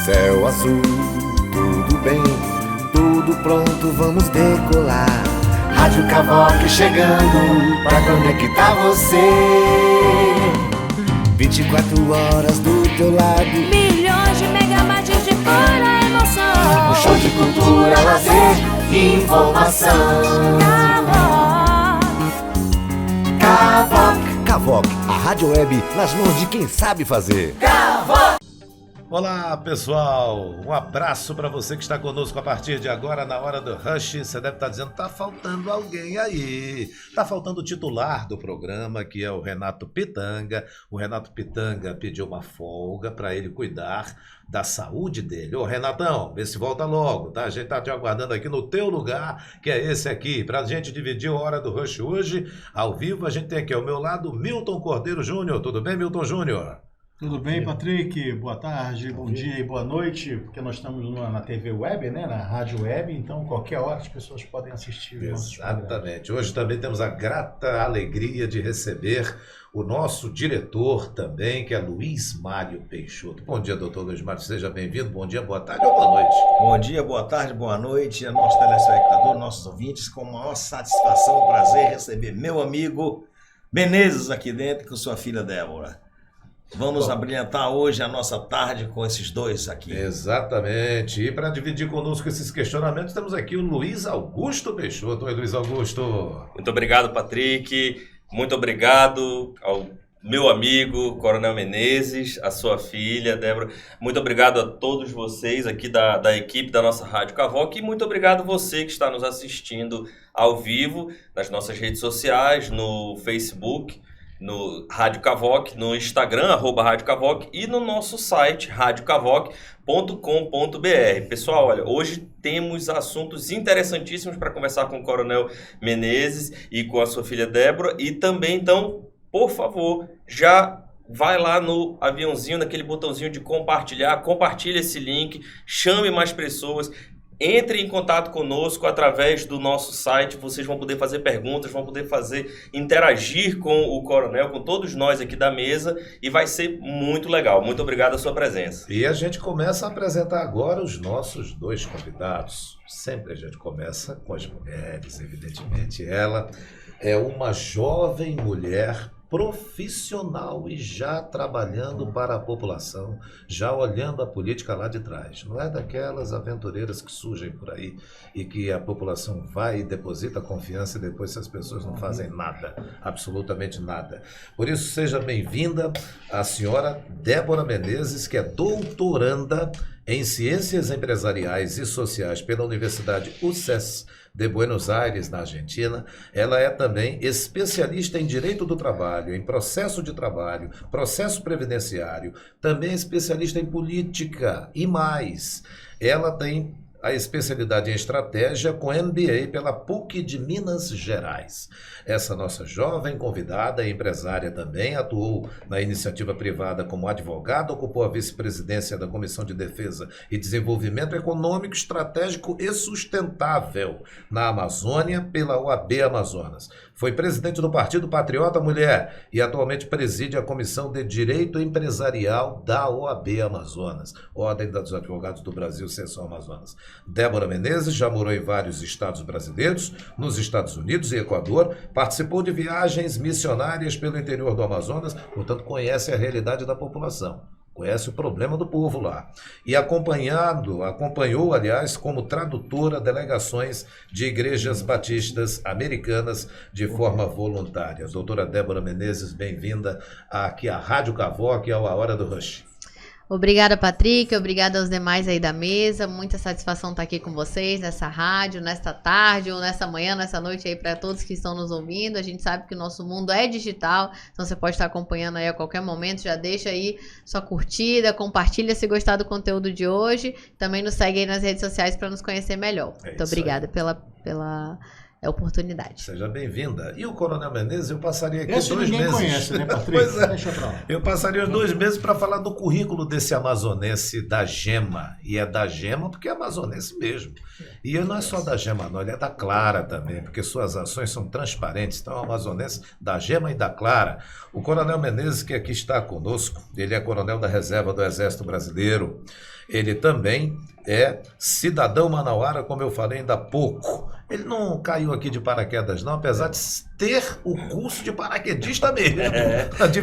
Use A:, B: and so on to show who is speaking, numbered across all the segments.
A: Céu azul, tudo bem, tudo pronto, vamos decolar. Rádio Cavoque chegando pra conectar você. 24 horas do teu lado,
B: milhões de megabytes de pura emoção.
A: um show de cultura, lazer e informação. Cavoque, Cavoque, a rádio web nas mãos de quem sabe fazer. Cavoque!
C: Olá pessoal, um abraço para você que está conosco a partir de agora na hora do Rush. Você deve estar dizendo, tá faltando alguém aí, tá faltando o titular do programa, que é o Renato Pitanga. O Renato Pitanga pediu uma folga para ele cuidar da saúde dele. Ô Renatão, vê se volta logo, tá? A gente tá te aguardando aqui no teu lugar, que é esse aqui, pra gente dividir a hora do Rush hoje. Ao vivo a gente tem aqui ao meu lado Milton Cordeiro Júnior. Tudo bem, Milton Júnior?
D: Tudo bem, Patrick? Boa tarde, bom dia e boa noite, porque nós estamos na TV Web, né? Na Rádio Web, então qualquer hora as pessoas podem assistir.
C: Exatamente. Hoje também temos a grata alegria de receber o nosso diretor também, que é Luiz Mário Peixoto. Bom dia, doutor Luiz Mário, seja bem-vindo. Bom dia, boa tarde ou boa noite.
E: Bom dia, boa tarde, boa noite a nossos telespectadores, nossos ouvintes. Com a maior satisfação, prazer receber meu amigo Menezes aqui dentro com sua filha Débora. Vamos abrilhantar hoje a nossa tarde com esses dois aqui.
C: Exatamente. E para dividir conosco esses questionamentos, temos aqui o Luiz Augusto Peixoto. Oi, Luiz Augusto.
F: Muito obrigado, Patrick. Muito obrigado ao meu amigo Coronel Menezes, a sua filha, Débora. Muito obrigado a todos vocês aqui da equipe da nossa Rádio Cavoque. E muito obrigado você que está nos assistindo ao vivo nas nossas redes sociais, no Facebook, no Rádio Cavoque, no Instagram, @Rádio Cavoque, e no nosso site, radiocavoque.com.br. Pessoal, olha, hoje temos assuntos interessantíssimos para conversar com o Coronel Menezes e com a sua filha Débora. E também, então, por favor, já vai lá no aviãozinho, naquele botãozinho de compartilhar, compartilhe esse link, chame mais pessoas. Entre em contato conosco através do nosso site, vocês vão poder fazer perguntas, vão poder interagir com o Coronel, com todos nós aqui da mesa, e vai ser muito legal. Muito obrigado a sua presença.
C: E a gente começa a apresentar agora os nossos dois convidados. Sempre a gente começa com as mulheres, evidentemente. Ela é uma jovem mulher profissional e já trabalhando para a população, já olhando a política lá de trás. Não é daquelas aventureiras que surgem por aí e que a população vai e deposita confiança e depois as pessoas não fazem nada, absolutamente nada. Por isso, seja bem-vinda a senhora Débora Menezes, que é doutoranda em Ciências Empresariais e Sociais pela Universidade UCES de Buenos Aires, na Argentina. Ela é também especialista em Direito do Trabalho, em Processo de Trabalho, Processo Previdenciário, também especialista em Política e mais. Ela tem a especialidade em Estratégia com MBA pela PUC de Minas Gerais. Essa nossa jovem convidada, empresária também, atuou na iniciativa privada como advogada, ocupou a vice-presidência da Comissão de Defesa e Desenvolvimento Econômico, Estratégico e Sustentável na Amazônia pela OAB Amazonas. Foi presidente do Partido Patriota Mulher e atualmente preside a Comissão de Direito Empresarial da OAB Amazonas, Ordem dos Advogados do Brasil, Seção Amazonas. Débora Menezes já morou em vários estados brasileiros, nos Estados Unidos e Equador, participou de viagens missionárias pelo interior do Amazonas, portanto conhece a realidade da população. Conhece o problema do povo lá. E acompanhou, aliás, como tradutora delegações de igrejas batistas americanas de forma voluntária. Doutora Débora Menezes, bem-vinda aqui à Rádio Cavoque, ao A Hora do Rush.
G: Obrigada, Patrick, obrigada aos demais aí da mesa, muita satisfação estar aqui com vocês nessa rádio, nesta tarde ou nessa manhã, nessa noite aí para todos que estão nos ouvindo. A gente sabe que o nosso mundo é digital, então você pode estar acompanhando aí a qualquer momento, já deixa aí sua curtida, compartilha se gostar do conteúdo de hoje, também nos segue aí nas redes sociais para nos conhecer melhor. Muito obrigada pela é oportunidade.
C: Seja bem-vinda. E o Coronel Menezes, eu passaria aqui
D: Esse
C: 2
D: ninguém
C: meses.
D: conhece, né, Patrick?
C: Pois é.
D: Deixa pra lá.
C: Eu passaria os 2 meses para falar do currículo desse amazonense da Gema. E é da Gema porque é amazonense mesmo. E ele não é só da Gema, não, ele é da Clara também, porque suas ações são transparentes. Então, é um amazonense da Gema e da Clara. O Coronel Menezes, que aqui está conosco, ele é coronel da reserva do Exército Brasileiro. Ele também é cidadão manauara, como eu falei ainda há pouco. Ele não caiu aqui de paraquedas, não, apesar de ter o curso de paraquedista mesmo.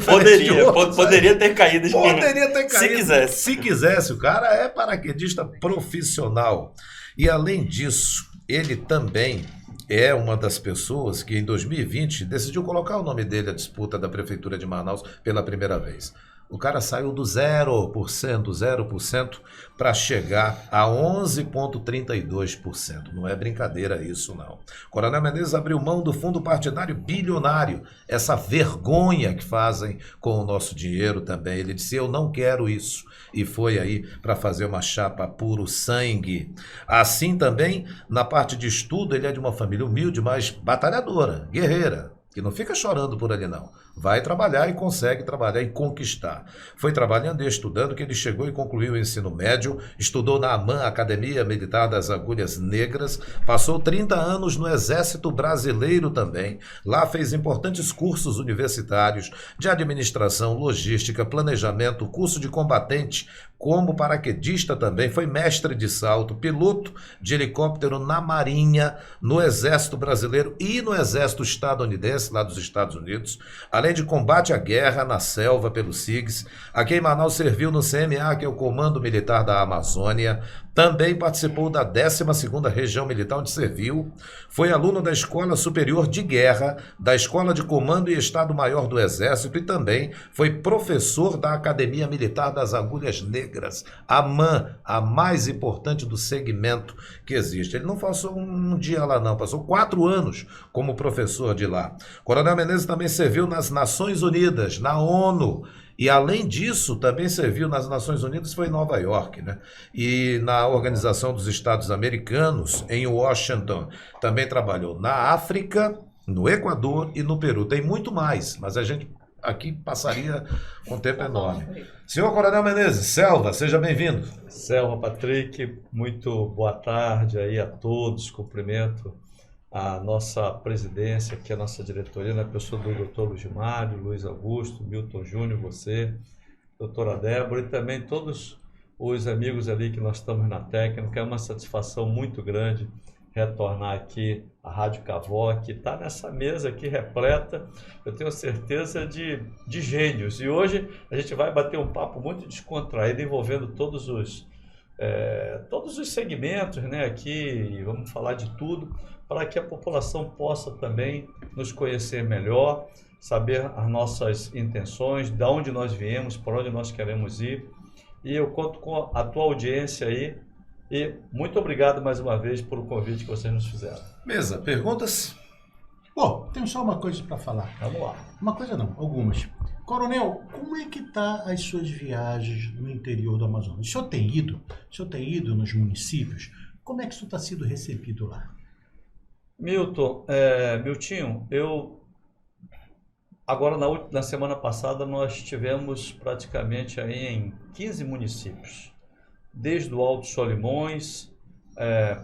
F: Poderia ter caído.
C: Poderia ter caído.
F: Se quisesse.
C: Se quisesse, o cara é paraquedista profissional. E além disso, ele também é uma das pessoas que em 2020 decidiu colocar o nome dele à disputa da Prefeitura de Manaus pela primeira vez. O cara saiu do 0% para chegar a 11,32%. Não é brincadeira isso, não. Coronel Menezes abriu mão do fundo partidário bilionário. Essa vergonha que fazem com o nosso dinheiro também. Ele disse, eu não quero isso. E foi aí para fazer uma chapa puro sangue. Assim também, na parte de estudo, ele é de uma família humilde, mas batalhadora, guerreira. Que não fica chorando por ali, não. Vai trabalhar e consegue trabalhar e conquistar. Foi trabalhando e estudando que ele chegou e concluiu o ensino médio, estudou na AMAN, Academia Militar das Agulhas Negras, passou 30 anos no Exército Brasileiro também. Lá fez importantes cursos universitários de administração, logística, planejamento, curso de combatente, como paraquedista também, foi mestre de salto, piloto de helicóptero na Marinha, no Exército Brasileiro e no Exército Estadunidense, lá dos Estados Unidos, além de combate à guerra na selva pelo SIGS. Aqui em Manaus serviu no CMA, que é o Comando Militar da Amazônia. Também participou da 12ª Região Militar, onde serviu. Foi aluno da Escola Superior de Guerra, da Escola de Comando e Estado-Maior do Exército e também foi professor da Academia Militar das Agulhas Negras, a AMAN, a mais importante do segmento que existe. Ele não passou um dia lá não, passou 4 anos como professor de lá. Coronel Menezes também serviu nas Nações Unidas, na ONU, e além disso também serviu nas Nações Unidas, foi em Nova York, né? E na Organização dos Estados Americanos, em Washington, também trabalhou na África, no Equador e no Peru. Tem muito mais, mas a gente aqui passaria um tempo enorme. Senhor Coronel Menezes, Selva, seja bem-vindo.
H: Selva, Patrick, muito boa tarde aí a todos, cumprimento a nossa presidência, aqui a nossa diretoria, na pessoa do doutor Luiz Mário, Luiz Augusto, Milton Júnior, você, doutora Débora e também todos os amigos ali que nós estamos na técnica. É uma satisfação muito grande retornar aqui à Rádio Cavoc, que está nessa mesa aqui repleta, eu tenho certeza, de gênios. E hoje a gente vai bater um papo muito descontraído, envolvendo todos os segmentos, né, aqui, vamos falar de tudo, para que a população possa também nos conhecer melhor, saber as nossas intenções, de onde nós viemos, para onde nós queremos ir. E eu conto com a tua audiência aí. E muito obrigado mais uma vez pelo convite que vocês nos fizeram.
C: Mesa, perguntas?
D: Bom, tenho só uma coisa para falar.
H: Vamos lá.
D: Uma coisa não, algumas. Coronel, como é que tá as suas viagens no interior do Amazonas? O senhor tem ido nos municípios? Como é que isso está sendo recebido lá?
H: Miltinho, agora na semana passada nós estivemos praticamente aí em 15 municípios. Desde o Alto Solimões,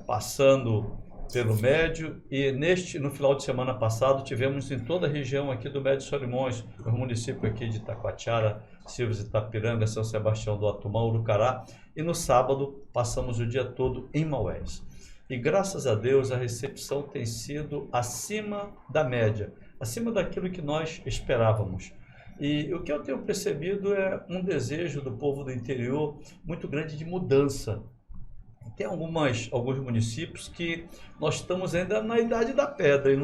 H: passando pelo Médio, e no final de semana passado tivemos em toda a região aqui do Médio Solimões, os municípios aqui de Itacoatiara, Silves, Itapiranga, São Sebastião do Atumã, Urucará, e no sábado passamos o dia todo em Maués. E graças a Deus a recepção tem sido acima da média, acima daquilo que nós esperávamos. E o que eu tenho percebido é um desejo do povo do interior muito grande de mudança. Tem alguns municípios que nós estamos ainda na idade da pedra e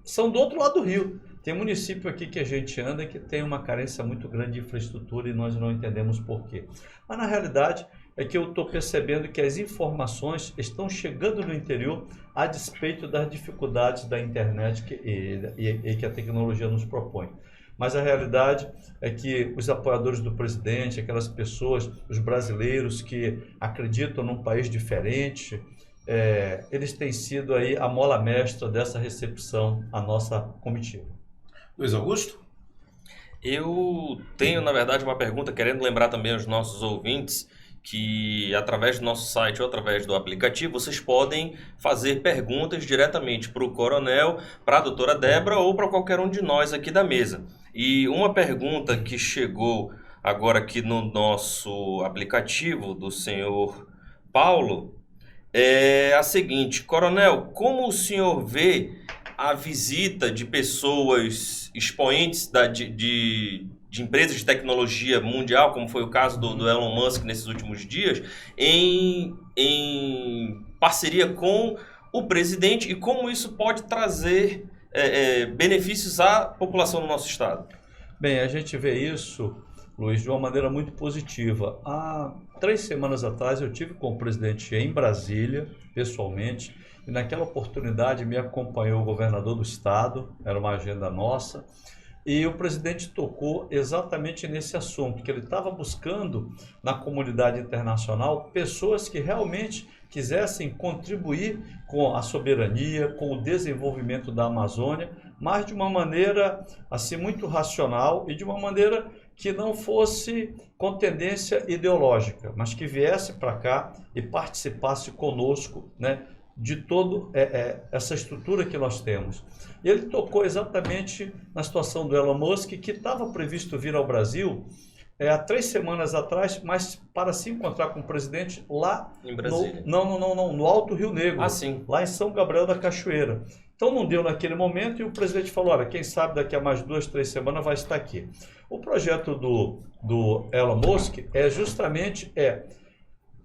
H: são do outro lado do rio. Tem município aqui que a gente anda que tem uma carência muito grande de infraestrutura e nós não entendemos por quê. Mas na realidade é que eu estou percebendo que as informações estão chegando no interior a despeito das dificuldades da internet e que a tecnologia nos propõe. Mas a realidade é que os apoiadores do presidente, aquelas pessoas, os brasileiros que acreditam num país diferente, eles têm sido aí a mola mestra dessa recepção à nossa comitiva.
C: Luiz Augusto?
F: Eu tenho, na verdade, uma pergunta, querendo lembrar também aos nossos ouvintes que através do nosso site ou através do aplicativo, vocês podem fazer perguntas diretamente para o Coronel, para a doutora Débora ou para qualquer um de nós aqui da mesa. E uma pergunta que chegou agora aqui no nosso aplicativo do senhor Paulo é a seguinte: Coronel, como o senhor vê a visita de pessoas expoentes de empresas de tecnologia mundial, como foi o caso do Elon Musk nesses últimos dias, em parceria com o presidente, e como isso pode trazer benefícios à população do nosso estado?
H: Bem, a gente vê isso, Luiz, de uma maneira muito positiva. Há 3 semanas atrás eu tive com o presidente em Brasília, pessoalmente, e naquela oportunidade me acompanhou o governador do estado, era uma agenda nossa, e o presidente tocou exatamente nesse assunto, que ele estava buscando na comunidade internacional pessoas que realmente quisessem contribuir com a soberania, com o desenvolvimento da Amazônia, mas de uma maneira assim muito racional e de uma maneira que não fosse com tendência ideológica, mas que viesse para cá e participasse conosco, né, de toda essa estrutura que nós temos. E ele tocou exatamente na situação do Elon Musk, que estava previsto vir ao Brasil há 3 semanas atrás, mas para se encontrar com o presidente lá
F: em Brasília.
H: No Alto Rio Negro,
F: sim.
H: Lá em São Gabriel da Cachoeira. Então não deu naquele momento e o presidente falou, olha, quem sabe daqui a mais 2, 3 semanas vai estar aqui. O projeto do Elon Musk é justamente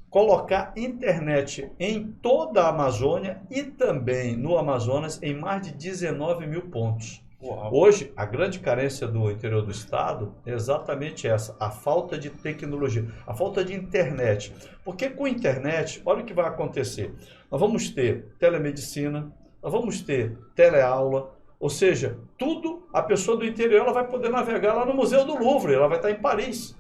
H: colocar internet em toda a Amazônia e também no Amazonas em mais de 19 mil pontos.
F: Uau.
H: Hoje, a grande carência do interior do estado é exatamente essa, a falta de tecnologia, a falta de internet. Porque com internet, olha o que vai acontecer. Nós vamos ter telemedicina, nós vamos ter teleaula, ou seja, tudo, a pessoa do interior ela vai poder navegar lá no Museu do Louvre, ela vai estar em Paris.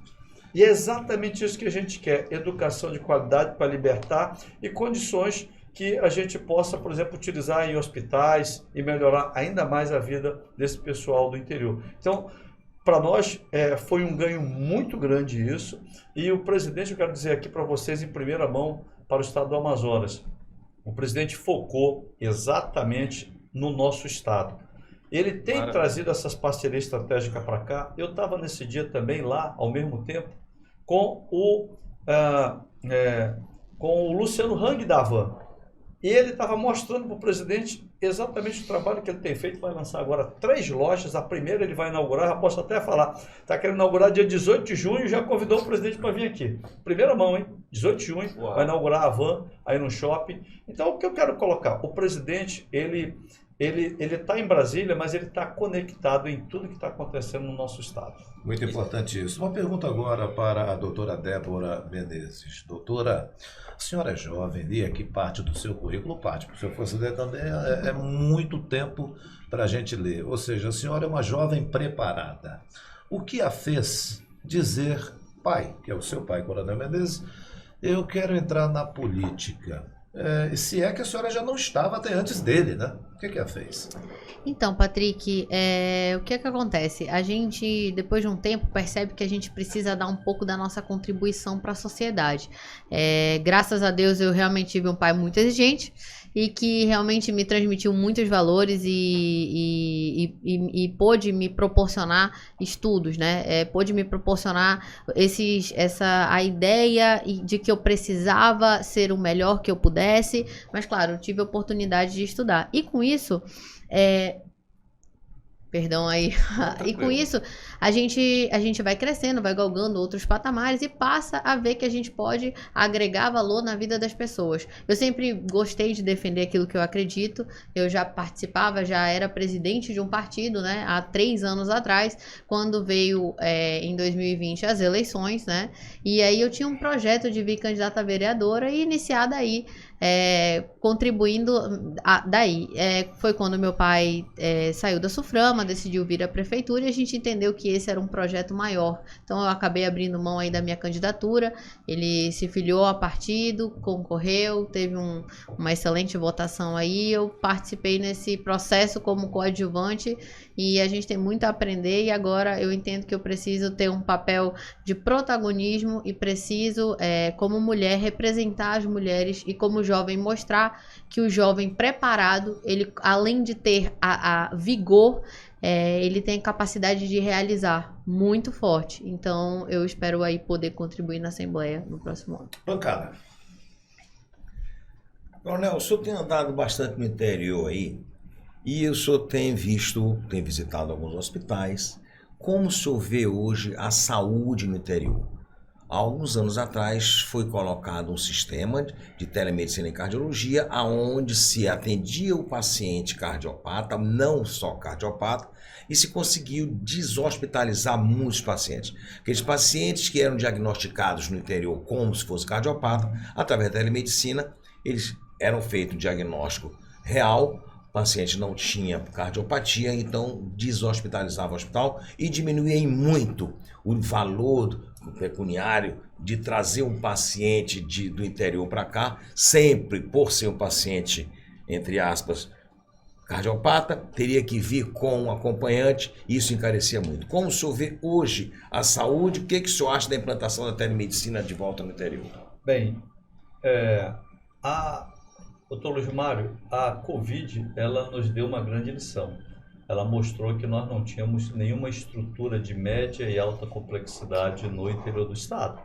H: E é exatamente isso que a gente quer, educação de qualidade para libertar e condições que a gente possa, por exemplo, utilizar em hospitais e melhorar ainda mais a vida desse pessoal do interior. Então, para nós foi um ganho muito grande isso, e o presidente, eu quero dizer aqui para vocês em primeira mão, para o estado do Amazonas, o presidente focou exatamente no nosso estado. Ele tem trazido essas parcerias estratégicas para cá. Eu estava nesse dia também lá, ao mesmo tempo, com o Luciano Hang da Havan. E ele estava mostrando para o presidente exatamente o trabalho que ele tem feito. Vai lançar agora 3 lojas. A primeira ele vai inaugurar, já posso até falar. Está querendo inaugurar dia 18 de junho e já convidou o presidente para vir aqui. Primeira mão, hein? 18 de junho,
F: Uau.
H: Vai inaugurar a Havan aí no shopping. Então, o que eu quero colocar? O presidente, ele está em Brasília, mas ele está conectado em tudo que está acontecendo no nosso estado.
C: Muito importante isso. Uma pergunta agora para a doutora Débora Menezes. Doutora, a senhora é jovem e aqui parte do seu currículo, parte, porque se eu fosse ler também é muito tempo para a gente ler. Ou seja, a senhora é uma jovem preparada. O que a fez dizer, pai, que é o seu pai, Coronel Menezes, eu quero entrar na política? Se é que a senhora já não estava até antes dele, né? O que a fez?
G: Então, Patrick, o que acontece? A gente, depois de um tempo, percebe que a gente precisa dar um pouco da nossa contribuição para a sociedade. Graças a Deus, eu realmente tive um pai muito exigente e que realmente me transmitiu muitos valores e pôde me proporcionar estudos, né? Pôde me proporcionar a ideia de que eu precisava ser o melhor que eu pudesse, mas claro, eu tive a oportunidade de estudar. E com isso, perdão aí, e com isso a gente vai crescendo, vai galgando outros patamares e passa a ver que a gente pode agregar valor na vida das pessoas. Eu sempre gostei de defender aquilo que eu acredito. Eu já participava, já era presidente de um partido, né, há 3 anos atrás, quando veio em 2020 as eleições, né, e aí eu tinha um projeto de vir candidata a vereadora e iniciar daí, contribuindo daí. Foi quando meu pai saiu da Suframa, decidiu vir à prefeitura e a gente entendeu que que esse era um projeto maior. Então eu acabei abrindo mão aí da minha candidatura, ele se filiou a partido, concorreu, teve uma excelente votação aí, eu participei nesse processo como coadjuvante e a gente tem muito a aprender e agora eu entendo que eu preciso ter um papel de protagonismo e preciso, como mulher, representar as mulheres e como jovem mostrar que o jovem preparado, ele além de ter a vigor, ele tem capacidade de realizar muito forte. Então eu espero aí poder contribuir na Assembleia no próximo ano.
C: Bancada.
E: Coronel, o senhor tem andado bastante no interior aí e o senhor tem visitado alguns hospitais. Como o senhor vê hoje a saúde no interior? Há alguns anos atrás foi colocado um sistema de telemedicina e cardiologia onde se atendia o paciente cardiopata, não só cardiopata, e se conseguiu deshospitalizar muitos pacientes. Aqueles pacientes que eram diagnosticados no interior como se fosse cardiopata, através da telemedicina, eles eram feito um diagnóstico real, o paciente não tinha cardiopatia, então deshospitalizava o hospital e diminuía muito o valor pecuniário de trazer um paciente do interior para cá, sempre por ser um paciente, entre aspas, cardiopata, teria que vir com um acompanhante, e isso encarecia muito. Como o senhor vê hoje a saúde, o que o senhor acha da implantação da telemedicina de volta no interior?
H: Bem, doutor Luiz Mário, a Covid, ela nos deu uma grande lição. Ela mostrou que nós não tínhamos nenhuma estrutura de média e alta complexidade no interior do estado.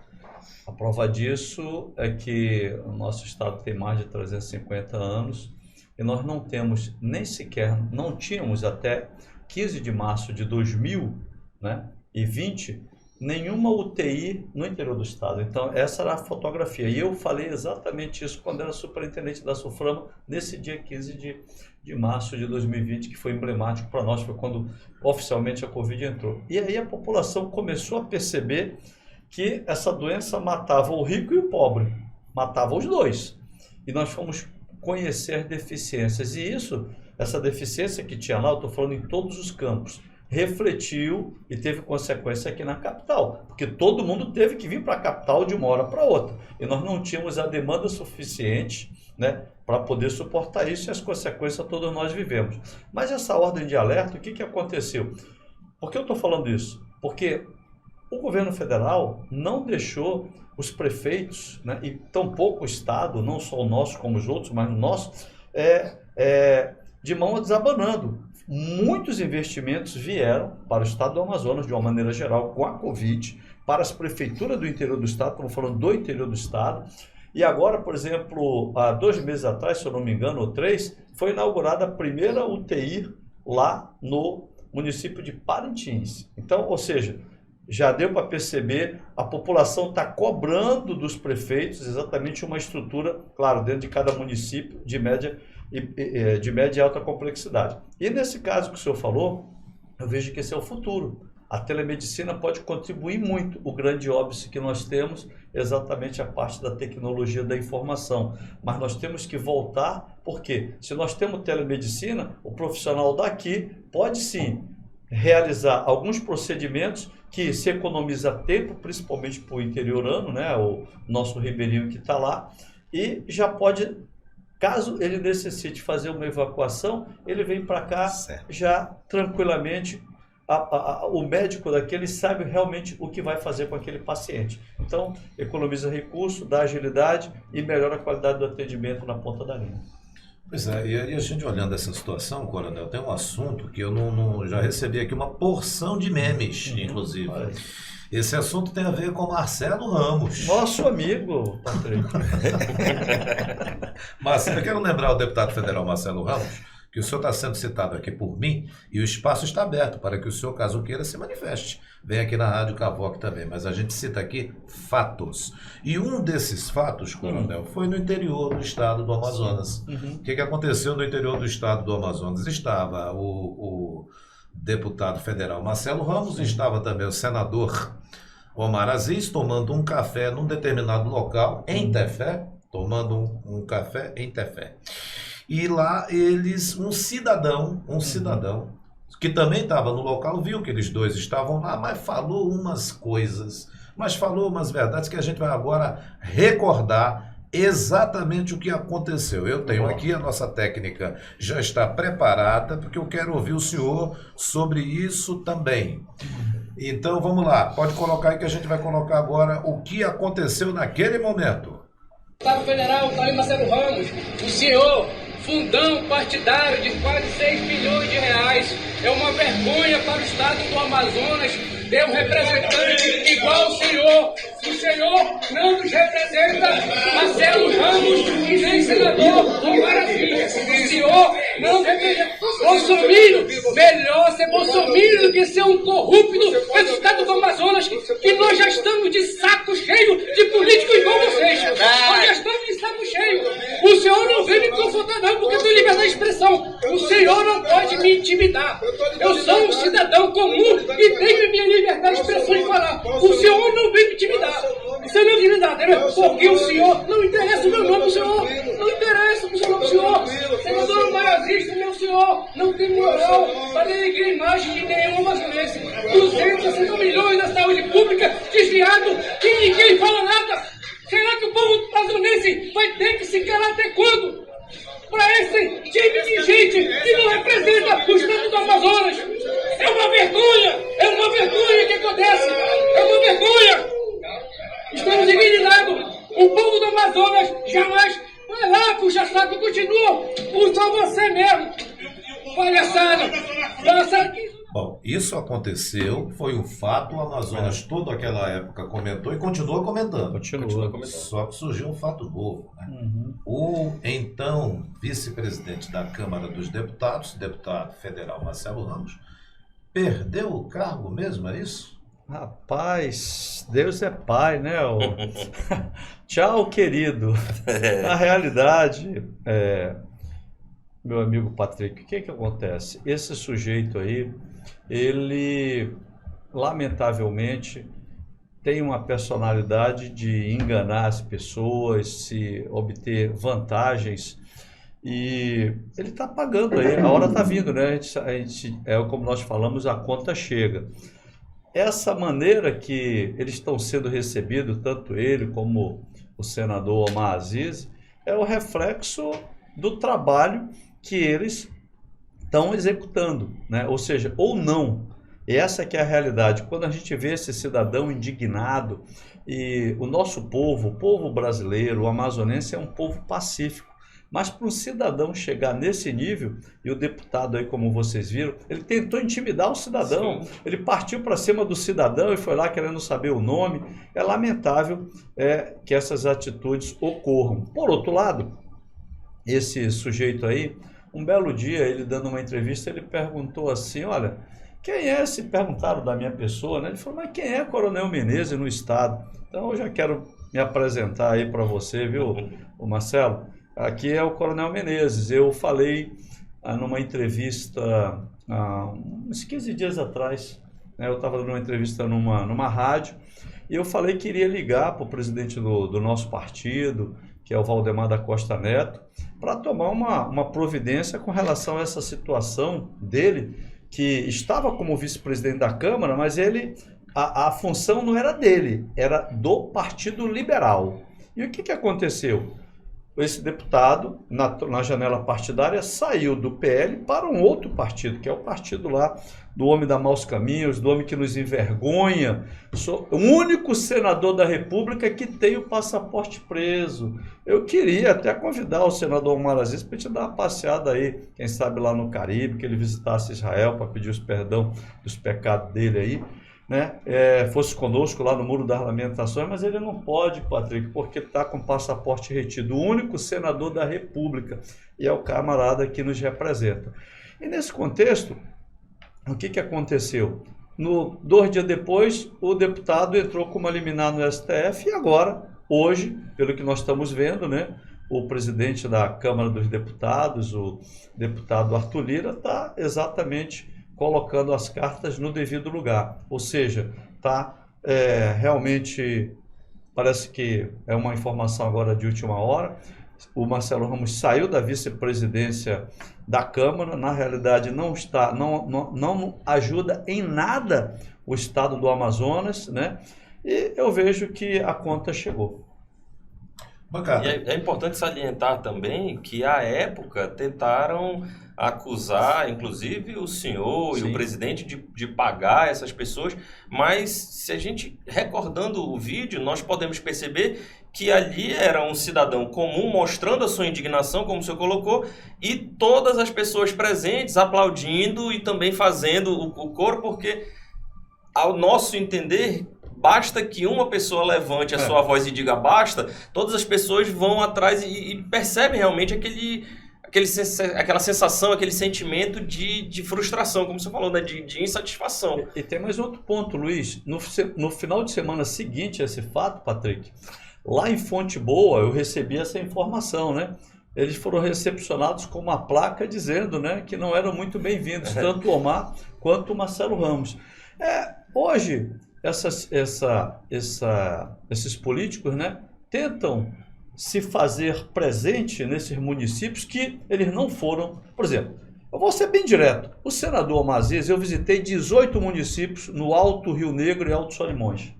H: A prova disso é que o nosso estado tem mais de 350 anos e nós não temos nem sequer, não tínhamos até 15 de março de 2020, nenhuma UTI no interior do estado. Então, essa era a fotografia. E eu falei exatamente isso quando era superintendente da SUFRAMA, nesse dia 15 de março de 2020, que foi emblemático para nós, foi quando oficialmente a Covid entrou. E aí a população começou a perceber que essa doença matava o rico e o pobre, matava os dois. E nós fomos conhecer deficiências. E essa deficiência que tinha lá, eu estou falando em todos os campos, refletiu e teve consequência aqui na capital, porque todo mundo teve que vir para a capital de uma hora para outra, e nós não tínhamos a demanda suficiente, né, para poder suportar isso, e as consequências todas nós vivemos. Mas essa ordem de alerta, o que aconteceu? Por que eu estou falando isso? Porque o governo federal não deixou os prefeitos, né, e tampouco o Estado, não só o nosso como os outros, mas o nosso, de mão desabanando. Muitos investimentos vieram para o estado do Amazonas, de uma maneira geral, com a Covid, para as prefeituras do interior do estado, estamos falando do interior do estado. E agora, por exemplo, há 2 meses atrás, se eu não me engano, ou 3, foi inaugurada a primeira UTI lá no município de Parintins. Então, ou seja, já deu para perceber, a população está cobrando dos prefeitos exatamente uma estrutura, claro, dentro de cada município, de média e alta complexidade. E nesse caso que o senhor falou, eu vejo que esse é o futuro. A telemedicina pode contribuir muito. O grande óbice que nós temos é exatamente a parte da tecnologia da informação. Mas nós temos que voltar, porque se nós temos telemedicina, o profissional daqui pode sim realizar alguns procedimentos que se economiza tempo, principalmente para o interiorano, né, o nosso ribeirinho que está lá, e já pode, caso ele necessite fazer uma evacuação, ele vem para cá já tranquilamente. O médico daquele sabe realmente o que vai fazer com aquele paciente. Então, economiza recurso, dá agilidade e melhora a qualidade do atendimento na ponta da linha.
C: Pois é, e a gente olhando essa situação, Coronel, tem um assunto que eu já recebi aqui uma porção de memes, inclusive. Esse assunto tem a ver com Marcelo Ramos.
H: Nosso amigo, Patrick.
C: Marcelo, eu quero lembrar o deputado federal Marcelo Ramos que o senhor está sendo citado aqui por mim e o espaço está aberto para que o senhor, caso queira, se manifeste. Vem aqui na Rádio Cavoc também, mas a gente cita aqui fatos. E um desses fatos, Coronel, foi no interior do estado do Amazonas. O que aconteceu no interior do estado do Amazonas? Estava o deputado federal Marcelo Ramos, estava também o senador Omar Aziz tomando um café num determinado local, em Tefé, tomando um café em Tefé. E lá um cidadão que também estava no local, viu que eles dois estavam lá, mas falou umas coisas, mas falou umas verdades que a gente vai agora recordar exatamente o que aconteceu. Eu tenho aqui, a nossa técnica já está preparada, porque eu quero ouvir o senhor sobre isso também. Então vamos lá, pode colocar aí que a gente vai colocar agora o que aconteceu naquele momento.
I: Deputado federal, Thalio Marcelo Ramos, o senhor, fundão partidário de quase 6 bilhões de reais, é uma vergonha para o estado do Amazonas ter um representante igual o senhor não nos representa, Marcelo Ramos, e nem senador Maravilha. O senhor não representa. Bolsonaro, melhor ser Bolsonaro do que ser um corrupto do estado do Amazonas, que nós já estamos de saco cheio de políticos igual vocês. Nós já estamos de saco cheio. O senhor não vem me confrontar não, porque eu tenho liberdade de expressão. O senhor não pode me intimidar. Eu sou um cidadão comum e tenho minha liberdade de expressão de falar. O senhor não vem me intimidar. Isso é não intimidade, né? Porque o senhor não interessa o meu nome, o senhor. Não interessa o nome do senhor. Senador Marazista, meu senhor, não tem moral para denegrir imagem de nenhum amazonense. 260 milhões da saúde pública desviado e ninguém fala nada. Será que o povo amazonense vai ter que se calar até quando? Para esse tipo de gente que não representa o estado do Amazonas. É uma vergonha que acontece. É uma vergonha. Estamos indignados. O povo do Amazonas jamais vai lá, puxa saco, continua. Só você mesmo. Palhaçada.
C: Bom, isso aconteceu, foi um fato, o Amazonas toda aquela época comentou e continua comentando.
H: Continua comentando.
C: Só que surgiu um fato novo, né? O então vice-presidente da Câmara dos Deputados, deputado federal Marcelo Ramos, perdeu o cargo mesmo, é isso?
H: Rapaz, Deus é pai, né? Tchau, querido. Na realidade, meu amigo Patrick, o que acontece? Esse sujeito aí, ele, lamentavelmente, tem uma personalidade de enganar as pessoas, se obter vantagens, e ele está pagando aí, a hora está vindo, né? Como nós falamos, a conta chega. Essa maneira que eles estão sendo recebidos, tanto ele como o senador Omar Aziz, é o reflexo do trabalho que eles estão executando, né? Ou seja, ou não. Essa que é a realidade. Quando a gente vê esse cidadão indignado, e o nosso povo, o povo brasileiro, o amazonense é um povo pacífico, mas para um cidadão chegar nesse nível, e o deputado aí, como vocês viram, ele tentou intimidar o cidadão. Sim. Ele partiu para cima do cidadão e foi lá querendo saber o nome. É lamentável que essas atitudes ocorram. Por outro lado, esse sujeito aí, um belo dia, ele dando uma entrevista, ele perguntou assim, olha, quem é esse? Perguntaram da minha pessoa, né? Ele falou, mas quem é Coronel Menezes no estado? Então eu já quero me apresentar aí para você, viu, o Marcelo? Aqui é o Coronel Menezes. Eu falei numa entrevista uns 15 dias atrás, né? Eu estava dando uma entrevista numa rádio, e eu falei que iria ligar para o presidente do nosso partido, que é o Valdemar da Costa Neto, para tomar uma providência com relação a essa situação dele, que estava como vice-presidente da Câmara, mas a função não era dele, era do Partido Liberal. E o que aconteceu? Esse deputado, na janela partidária, saiu do PL para um outro partido, que é o partido lá do homem da maus caminhos, do homem que nos envergonha. Sou o único senador da República que tem o passaporte preso. Eu queria até convidar o senador Omar Aziz para te dar uma passeada aí, quem sabe lá no Caribe, que ele visitasse Israel para pedir os perdão dos pecados dele aí, né? Fosse conosco lá no Muro das Lamentações, mas ele não pode, Patrick, porque está com passaporte retido, o único senador da República, e é o camarada que nos representa. E nesse contexto, o que aconteceu? 2 dias depois, o deputado entrou com uma liminar no STF, e agora, hoje, pelo que nós estamos vendo, né, o presidente da Câmara dos Deputados, o deputado Arthur Lira, está exatamente colocando as cartas no devido lugar. Ou seja, está realmente, parece que é uma informação agora de última hora, O Marcelo Ramos saiu da vice-presidência da Câmara, na realidade não ajuda em nada o estado do Amazonas, né? E eu vejo que a conta chegou.
C: Bancada.
F: E é importante salientar também que, à época, tentaram acusar, inclusive, o senhor e o presidente de pagar essas pessoas, mas se a gente, recordando o vídeo, nós podemos perceber que ali era um cidadão comum mostrando a sua indignação, como o senhor colocou, e todas as pessoas presentes aplaudindo e também fazendo o coro, porque, ao nosso entender, basta que uma pessoa levante a sua voz e diga basta, todas as pessoas vão atrás e percebem realmente aquela sensação, aquele sentimento de frustração, como você falou, né? de insatisfação.
H: E tem mais outro ponto, Luiz. No final de semana seguinte a esse fato, Patrick, lá em Fonte Boa eu recebi essa informação, né? Eles foram recepcionados com uma placa dizendo, né, que não eram muito bem-vindos, tanto o Omar quanto o Marcelo Ramos. Hoje, esses políticos, né, tentam se fazer presente nesses municípios que eles não foram. Por exemplo, eu vou ser bem direto. O senador Omar Aziz, eu visitei 18 municípios no Alto Rio Negro e Alto Solimões.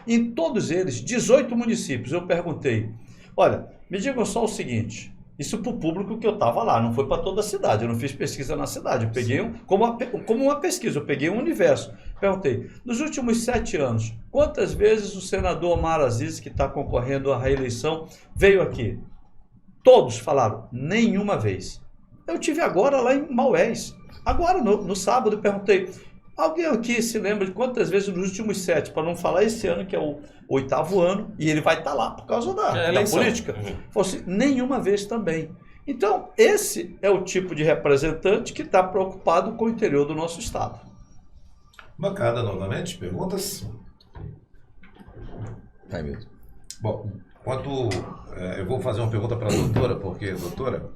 H: Em todos eles, 18 municípios, eu perguntei, olha, me digam só o seguinte, isso para o público que eu estava lá, não foi para toda a cidade, eu não fiz pesquisa na cidade, eu peguei como uma pesquisa, eu peguei um universo. Perguntei, nos últimos 7 anos, quantas vezes o senador Omar Aziz, que está concorrendo à reeleição, veio aqui? Todos falaram, nenhuma vez. Eu tive agora lá em Maués, agora no sábado, perguntei, alguém aqui se lembra de quantas vezes nos últimos 7, para não falar esse ano, que é o 8º ano, e ele vai estar lá por causa da política? Falou assim, nenhuma vez também. Então, esse é o tipo de representante que está preocupado com o interior do nosso estado.
C: Bancada, novamente, perguntas?
E: Vai, Milton.
C: Bom, eu vou fazer uma pergunta para a doutora, porque, doutora,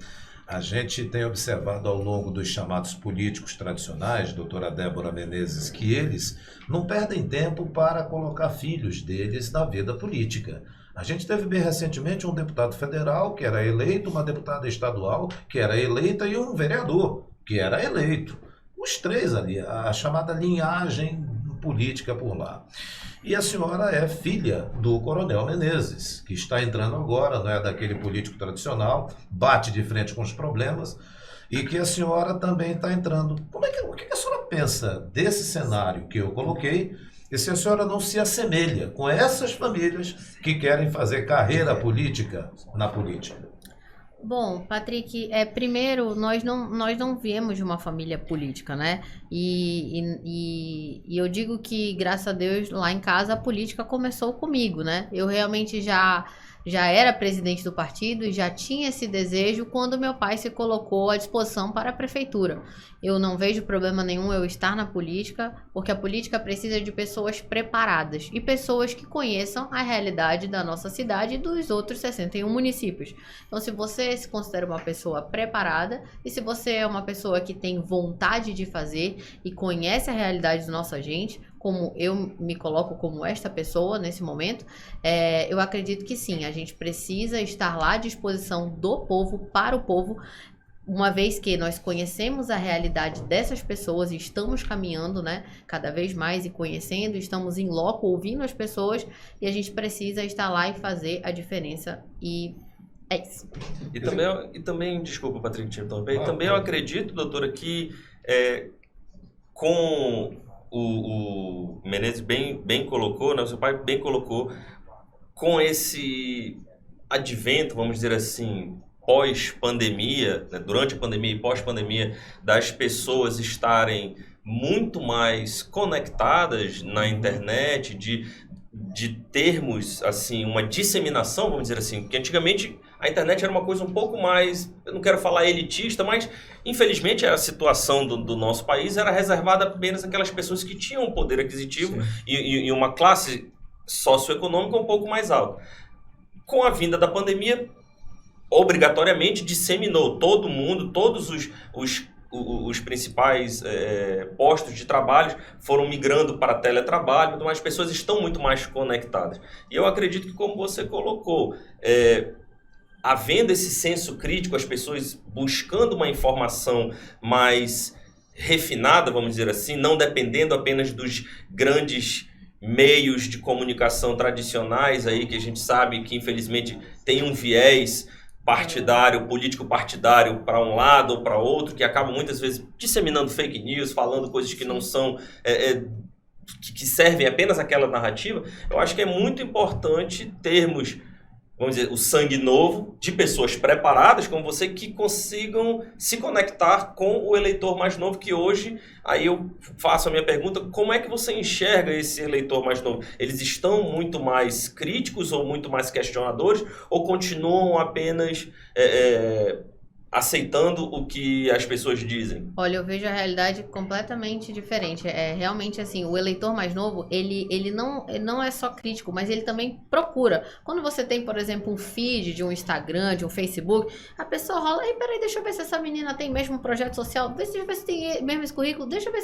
C: a gente tem observado ao longo dos chamados políticos tradicionais, doutora Débora Menezes, que eles não perdem tempo para colocar filhos deles na vida política. A gente teve bem recentemente um deputado federal que era eleito, uma deputada estadual que era eleita e um vereador que era eleito. Os 3 ali, a chamada linhagem política por lá. E a senhora é filha do Coronel Menezes, que está entrando agora, não é daquele político tradicional, bate de frente com os problemas, e que a senhora também está entrando. O que a senhora pensa desse cenário que eu coloquei, e se a senhora não se assemelha com essas famílias que querem fazer carreira política na política?
G: Bom, Patrick, primeiro, nós não viemos de uma família política, né? E eu digo que, graças a Deus, lá em casa a política começou comigo, né? Eu realmente já era presidente do partido e já tinha esse desejo quando meu pai se colocou à disposição para a prefeitura. Eu não vejo problema nenhum eu estar na política, porque a política precisa de pessoas preparadas e pessoas que conheçam a realidade da nossa cidade e dos outros 61 municípios. Então, se você se considera uma pessoa preparada e se você é uma pessoa que tem vontade de fazer e conhece a realidade do nosso agente, como eu me coloco como esta pessoa nesse momento, eu acredito que sim, a gente precisa estar lá à disposição do povo, para o povo, uma vez que nós conhecemos a realidade dessas pessoas e estamos caminhando, né, cada vez mais e conhecendo, estamos em loco, ouvindo as pessoas, e a gente precisa estar lá e fazer a diferença, e é isso.
F: E também desculpa, Patrick, te interromper, também eu acredito, doutora, que com o Menezes bem colocou, né, o seu pai bem colocou, com esse advento, vamos dizer assim, pós-pandemia, né, durante a pandemia e pós-pandemia, das pessoas estarem muito mais conectadas na internet, de termos, assim, uma disseminação, vamos dizer assim, porque antigamente a internet era uma coisa um pouco mais, eu não quero falar elitista, mas infelizmente a situação do nosso país era reservada apenas àquelas pessoas que tinham um poder aquisitivo e uma classe socioeconômica um pouco mais alta. Com a vinda da pandemia, obrigatoriamente disseminou todo mundo, todos os principais postos de trabalho foram migrando para teletrabalho, então as pessoas estão muito mais conectadas. E eu acredito que, como você colocou, havendo esse senso crítico, as pessoas buscando uma informação mais refinada, vamos dizer assim, não dependendo apenas dos grandes meios de comunicação tradicionais aí, que a gente sabe que infelizmente tem um viés partidário, político partidário para um lado ou para outro, que acaba muitas vezes disseminando fake news, falando coisas que não são, que servem apenas àquela narrativa. Eu acho que é muito importante termos, vamos dizer, o sangue novo de pessoas preparadas como você, que consigam se conectar com o eleitor mais novo, que hoje, aí eu faço a minha pergunta, como é que você enxerga esse eleitor mais novo? Eles estão muito mais críticos ou muito mais questionadores, ou continuam apenas aceitando o que as pessoas dizem?
G: Olha, eu vejo a realidade completamente diferente. É realmente assim, o eleitor mais novo, ele não é só crítico, mas ele também procura. Quando você tem, por exemplo, um feed de um Instagram, de um Facebook, a pessoa rola, peraí, deixa eu ver se essa menina tem mesmo um projeto social, deixa eu ver se tem mesmo esse currículo, deixa eu ver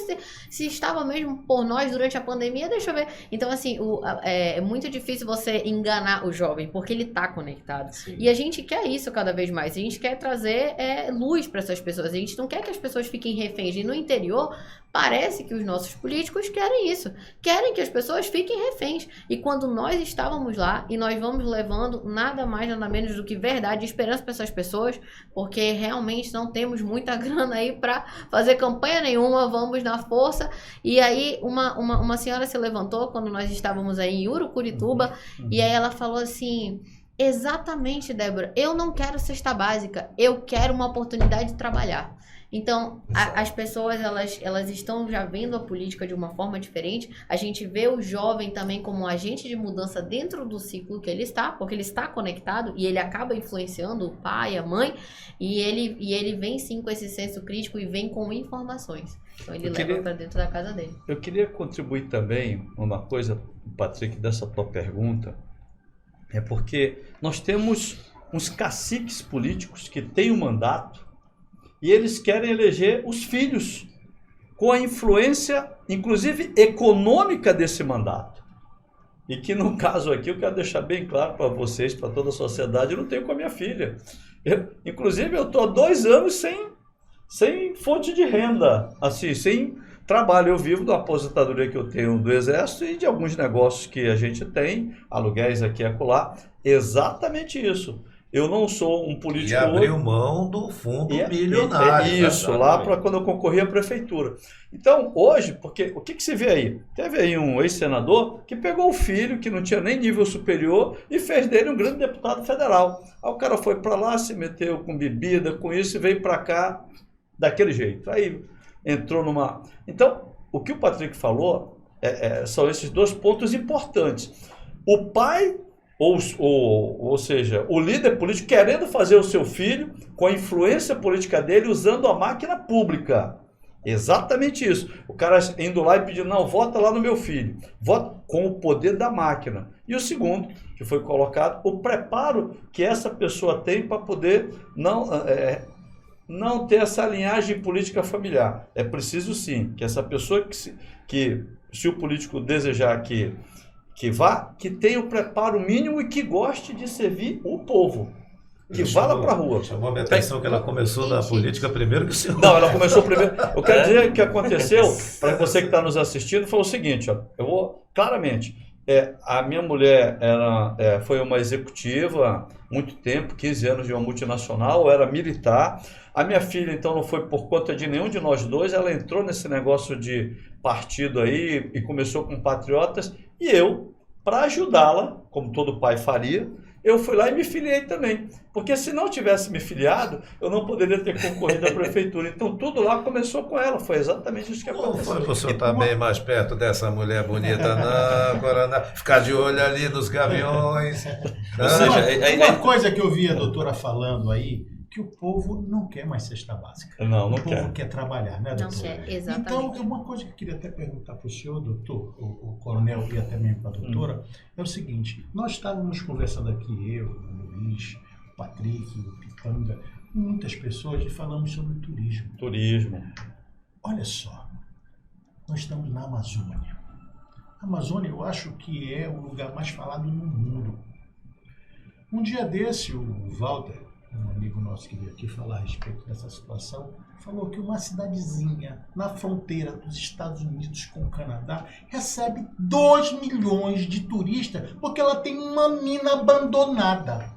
G: se estava mesmo por nós durante a pandemia, deixa eu ver. Então, assim, é muito difícil você enganar o jovem, porque ele está conectado. Sim. E a gente quer isso cada vez mais. A gente quer trazer luz para essas pessoas. A gente não quer que as pessoas fiquem reféns. E no interior, parece que os nossos políticos querem isso. Querem que as pessoas fiquem reféns. E quando nós estávamos lá, e nós vamos levando nada mais, nada menos do que verdade e esperança para essas pessoas, porque realmente não temos muita grana aí para fazer campanha nenhuma, vamos na força. E aí, uma senhora se levantou quando nós estávamos aí em Urucurituba, e aí ela falou assim... Exatamente, Débora. Eu não quero cesta básica. Eu quero uma oportunidade de trabalhar. Então, as pessoas, elas estão já vendo a política de uma forma diferente. A gente vê o jovem também como um agente de mudança dentro do ciclo que ele está, porque ele está conectado e ele acaba influenciando o pai, a mãe, e ele vem sim com esse senso crítico e vem com informações. Então, ele leva para dentro da casa dele.
H: Eu queria contribuir também uma coisa, Patrick, dessa tua pergunta. É porque nós temos uns caciques políticos que têm um mandato e eles querem eleger os filhos com a influência, inclusive econômica, desse mandato. E que no caso aqui, eu quero deixar bem claro para vocês, para toda a sociedade, eu não tenho com a minha filha. Inclusive, eu estou há 2 anos sem fonte de renda, assim, sem... trabalho. Eu vivo da aposentadoria que eu tenho do Exército e de alguns negócios que a gente tem, aluguéis aqui e acolá. Exatamente isso. Eu não sou um político...
C: E abriu mão do fundo milionário.
H: Isso, lá para quando eu concorri à prefeitura. Então, hoje, porque o que se vê aí? Teve aí um ex-senador que pegou o filho, que não tinha nem nível superior, e fez dele um grande deputado federal. Aí o cara foi para lá, se meteu com bebida, com isso, e veio para cá daquele jeito. Aí... entrou numa... Então, o que o Patrick falou são esses 2 pontos importantes. O pai, ou seja, o líder político querendo fazer o seu filho com a influência política dele usando a máquina pública. Exatamente isso. O cara indo lá e pedindo, não, vota lá no meu filho. Vota com o poder da máquina. E o segundo, que foi colocado, o preparo que essa pessoa tem para poder não ter essa linhagem política familiar. É preciso sim que essa pessoa que se o político desejar que vá, que tenha o preparo mínimo e que goste de servir o povo. Que vá lá para a rua.
C: Chamou a minha atenção que ela começou na política primeiro que o senhor.
H: Não, ela começou primeiro. Eu quero dizer que o que aconteceu, para você que está nos assistindo, foi o seguinte, ó, eu vou claramente... a minha mulher foi uma executiva muito tempo, 15 anos de uma multinacional, era militar. A minha filha, então, não foi por conta de nenhum de nós dois, ela entrou nesse negócio de partido aí e começou com Patriotas, e eu, para ajudá-la, como todo pai faria, eu fui lá e me filiei também. Porque se não tivesse me filiado, eu não poderia ter concorrido à prefeitura. Então tudo lá começou com ela. Foi exatamente isso que aconteceu.
C: Não foi para o senhor estar bem mais perto dessa mulher bonita, não, Coronel. Ficar de olho ali nos gaviões.
D: Ou seja, uma coisa que eu vi a doutora falando aí, que o povo não quer mais cesta básica.
H: Não
D: quer. O povo quer trabalhar, né, doutor?
G: Não quer, exatamente.
D: Então, uma coisa que eu queria até perguntar para o senhor, doutor, o coronel, e até mesmo para a doutora, é o seguinte: nós estávamos conversando aqui, eu, o Luiz, o Patrick, o Pitanga, muitas pessoas, e falamos sobre turismo.
H: Turismo.
D: Olha só, nós estamos na Amazônia. A Amazônia, eu acho que é o lugar mais falado no mundo. Um dia desse, o Walter, um amigo nosso que veio aqui falar a respeito dessa situação, falou que uma cidadezinha na fronteira dos Estados Unidos com o Canadá recebe 2 milhões de turistas porque ela tem uma mina abandonada.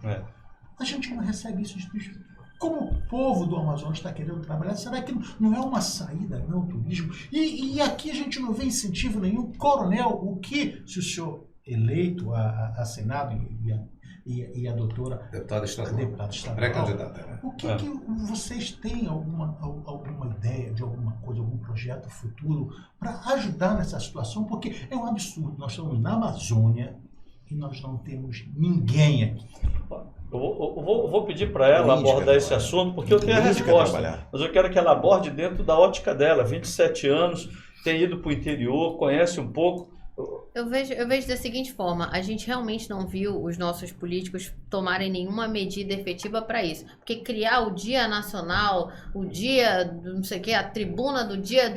D: A gente não recebe isso de turismo. Como o povo do Amazonas está querendo trabalhar, será que não é uma saída, não é um turismo? E aqui a gente não vê incentivo nenhum. Coronel, o que, se o senhor eleito a Senado e a doutora
C: Deputada estadual.
D: Pré-candidata, né? O que vocês têm alguma ideia de alguma coisa, algum projeto futuro para ajudar nessa situação? Porque é um absurdo. Nós estamos na Amazônia e nós não temos ninguém aqui.
H: Eu vou pedir para ela abordar esse assunto, porque eu tenho a resposta. Mas eu quero que ela aborde dentro da ótica dela. 27 anos, tem ido para o interior, conhece um pouco.
G: Eu vejo da seguinte forma, a gente realmente não viu os nossos políticos tomarem nenhuma medida efetiva para isso. Porque criar o Dia Nacional, o dia, não sei o que, a tribuna do dia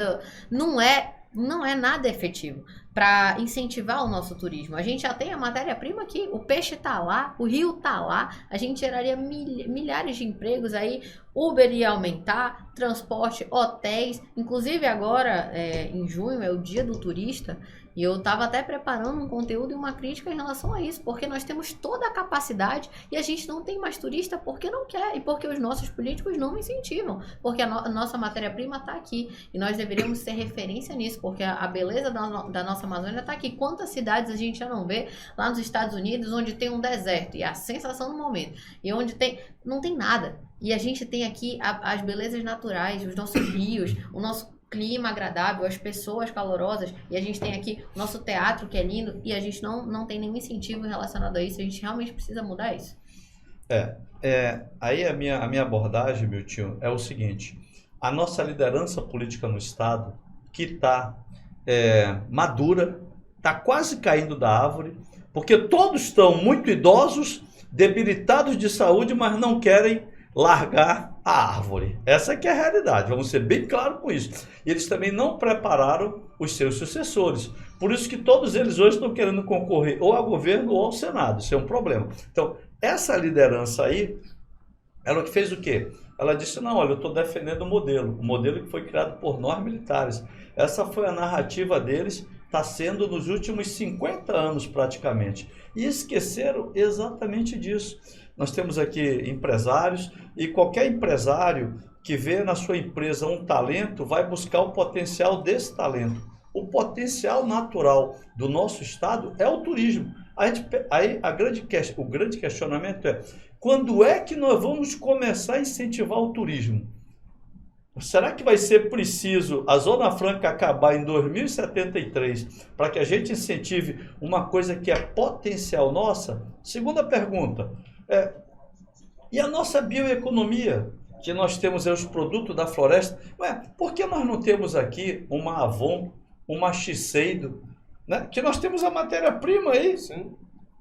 G: não é nada efetivo para incentivar o nosso turismo. A gente já tem a matéria-prima aqui, o peixe está lá, o rio está lá, a gente geraria milhares de empregos aí, Uber ia aumentar, transporte, hotéis, inclusive agora, em junho, é o dia do turista, e eu estava até preparando um conteúdo e uma crítica em relação a isso, porque nós temos toda a capacidade e a gente não tem mais turista porque não quer e porque os nossos políticos não incentivam, porque a nossa matéria-prima está aqui e nós deveríamos ser referência nisso, porque a beleza da nossa Amazônia está aqui. Quantas cidades a gente já não vê lá nos Estados Unidos onde tem um deserto e a sensação do momento e onde não tem nada, e a gente tem aqui as belezas naturais, os nossos rios, o nosso clima agradável, as pessoas calorosas, e a gente tem aqui o nosso teatro que é lindo, e a gente não tem nenhum incentivo relacionado a isso. A gente realmente precisa mudar isso.
H: Aí a minha abordagem, meu tio, é o seguinte: a nossa liderança política no Estado, que está madura, está quase caindo da árvore, porque todos estão muito idosos, debilitados de saúde, mas não querem largar a árvore. Essa que é a realidade, vamos ser bem claros com isso. E eles também não prepararam os seus sucessores. Por isso que todos eles hoje estão querendo concorrer ou ao governo ou ao Senado. Isso é um problema. Então, essa liderança aí, ela que fez o quê? Ela disse, não, olha, eu estou defendendo o modelo que foi criado por nós militares. Essa foi a narrativa deles, está sendo nos últimos 50 anos praticamente. E esqueceram exatamente disso. Nós temos aqui empresários, e qualquer empresário que vê na sua empresa um talento vai buscar o potencial desse talento. O potencial natural do nosso estado é o turismo. O grande questionamento é: quando é que nós vamos começar a incentivar o turismo? Será que vai ser preciso a Zona Franca acabar em 2073 para que a gente incentive uma coisa que é potencial nossa? Segunda pergunta. E a nossa bioeconomia, que nós temos os produtos da floresta, por que nós não temos aqui uma Avon, uma Shiseido, né? Que nós temos a matéria-prima aí? Sim.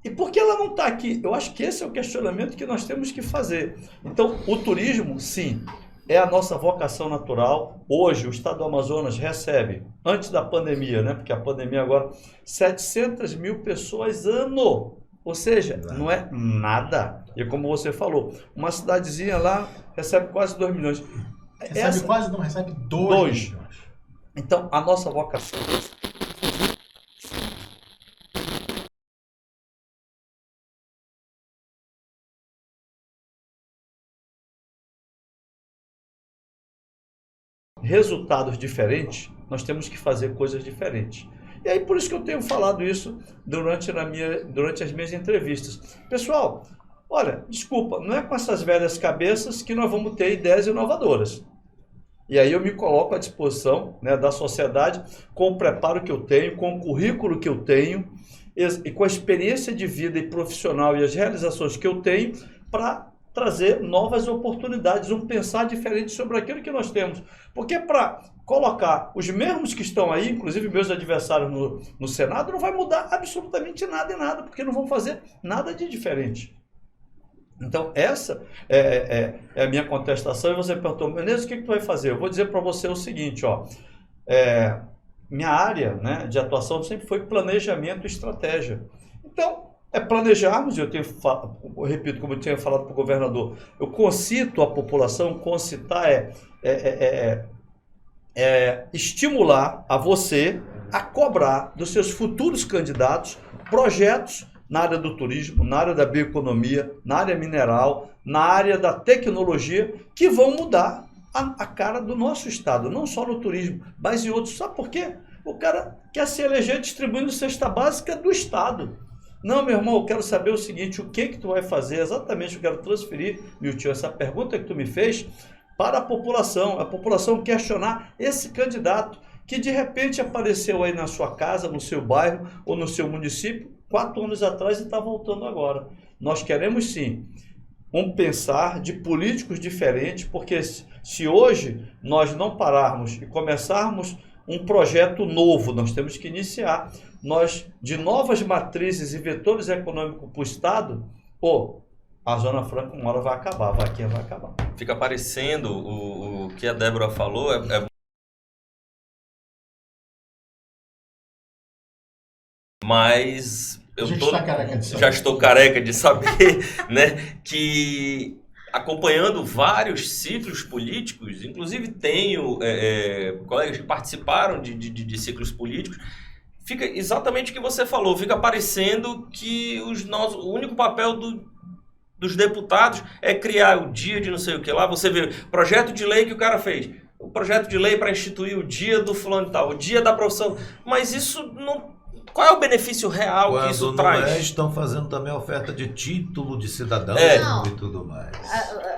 H: E por que ela não está aqui? Eu acho que esse é o questionamento que nós temos que fazer. Então, o turismo, sim, é a nossa vocação natural. Hoje, o estado do Amazonas recebe, antes da pandemia, né? Porque a pandemia agora, 700 mil pessoas ano. Ou seja, não é nada. E como você falou, uma cidadezinha lá recebe quase 2 milhões.
D: Recebe quase, não recebe 2 milhões.
H: Então, a nossa vocação... resultados diferentes, nós temos que fazer coisas diferentes. E aí, por isso que eu tenho falado isso durante as minhas entrevistas. Pessoal, olha, desculpa, não é com essas velhas cabeças que nós vamos ter ideias inovadoras. E aí eu me coloco à disposição, né, da sociedade, com o preparo que eu tenho, com o currículo que eu tenho, e com a experiência de vida e profissional e as realizações que eu tenho, para trazer novas oportunidades, pensar diferente sobre aquilo que nós temos. Porque para colocar os mesmos que estão aí, inclusive meus adversários no Senado, não vai mudar absolutamente nada em nada, porque não vão fazer nada de diferente. Então, essa é a minha contestação. E você perguntou, Menezes, o que tu vai fazer? Eu vou dizer para você o seguinte, minha área, né, de atuação sempre foi planejamento e estratégia. Então, é planejarmos, eu repito, como eu tinha falado para o governador, eu concito a população, concitar estimular a você a cobrar dos seus futuros candidatos projetos na área do turismo, na área da bioeconomia, na área mineral, na área da tecnologia, que vão mudar a cara do nosso estado, não só no turismo, mas em outros. Sabe por quê? O cara quer se eleger distribuindo cesta básica do estado. Não, meu irmão, eu quero saber o seguinte, o que tu vai fazer? Exatamente, eu quero transferir, Milton, essa pergunta que tu me fez para a população questionar esse candidato que de repente apareceu aí na sua casa, no seu bairro ou no seu município 4 anos atrás e está voltando agora. Nós queremos sim um pensar de políticos diferentes, porque se hoje nós não pararmos e começarmos um projeto novo, nós temos que iniciar, de novas matrizes e vetores econômicos para o Estado, a Zona Franca uma hora vai acabar, a vaquinha vai acabar.
F: Fica parecendo o que a Débora falou, mas já estou careca de saber, né, que acompanhando vários ciclos políticos, inclusive tenho colegas que participaram de ciclos políticos, fica exatamente o que você falou, fica parecendo que o único papel dos deputados é criar o dia de não sei o que lá, você vê projeto de lei que o cara fez, o projeto de lei para instituir o dia do fulano e tal, o dia da profissão, mas isso não... Qual é o benefício real que isso traz?
C: Estão fazendo também a oferta de título de cidadão e tudo mais.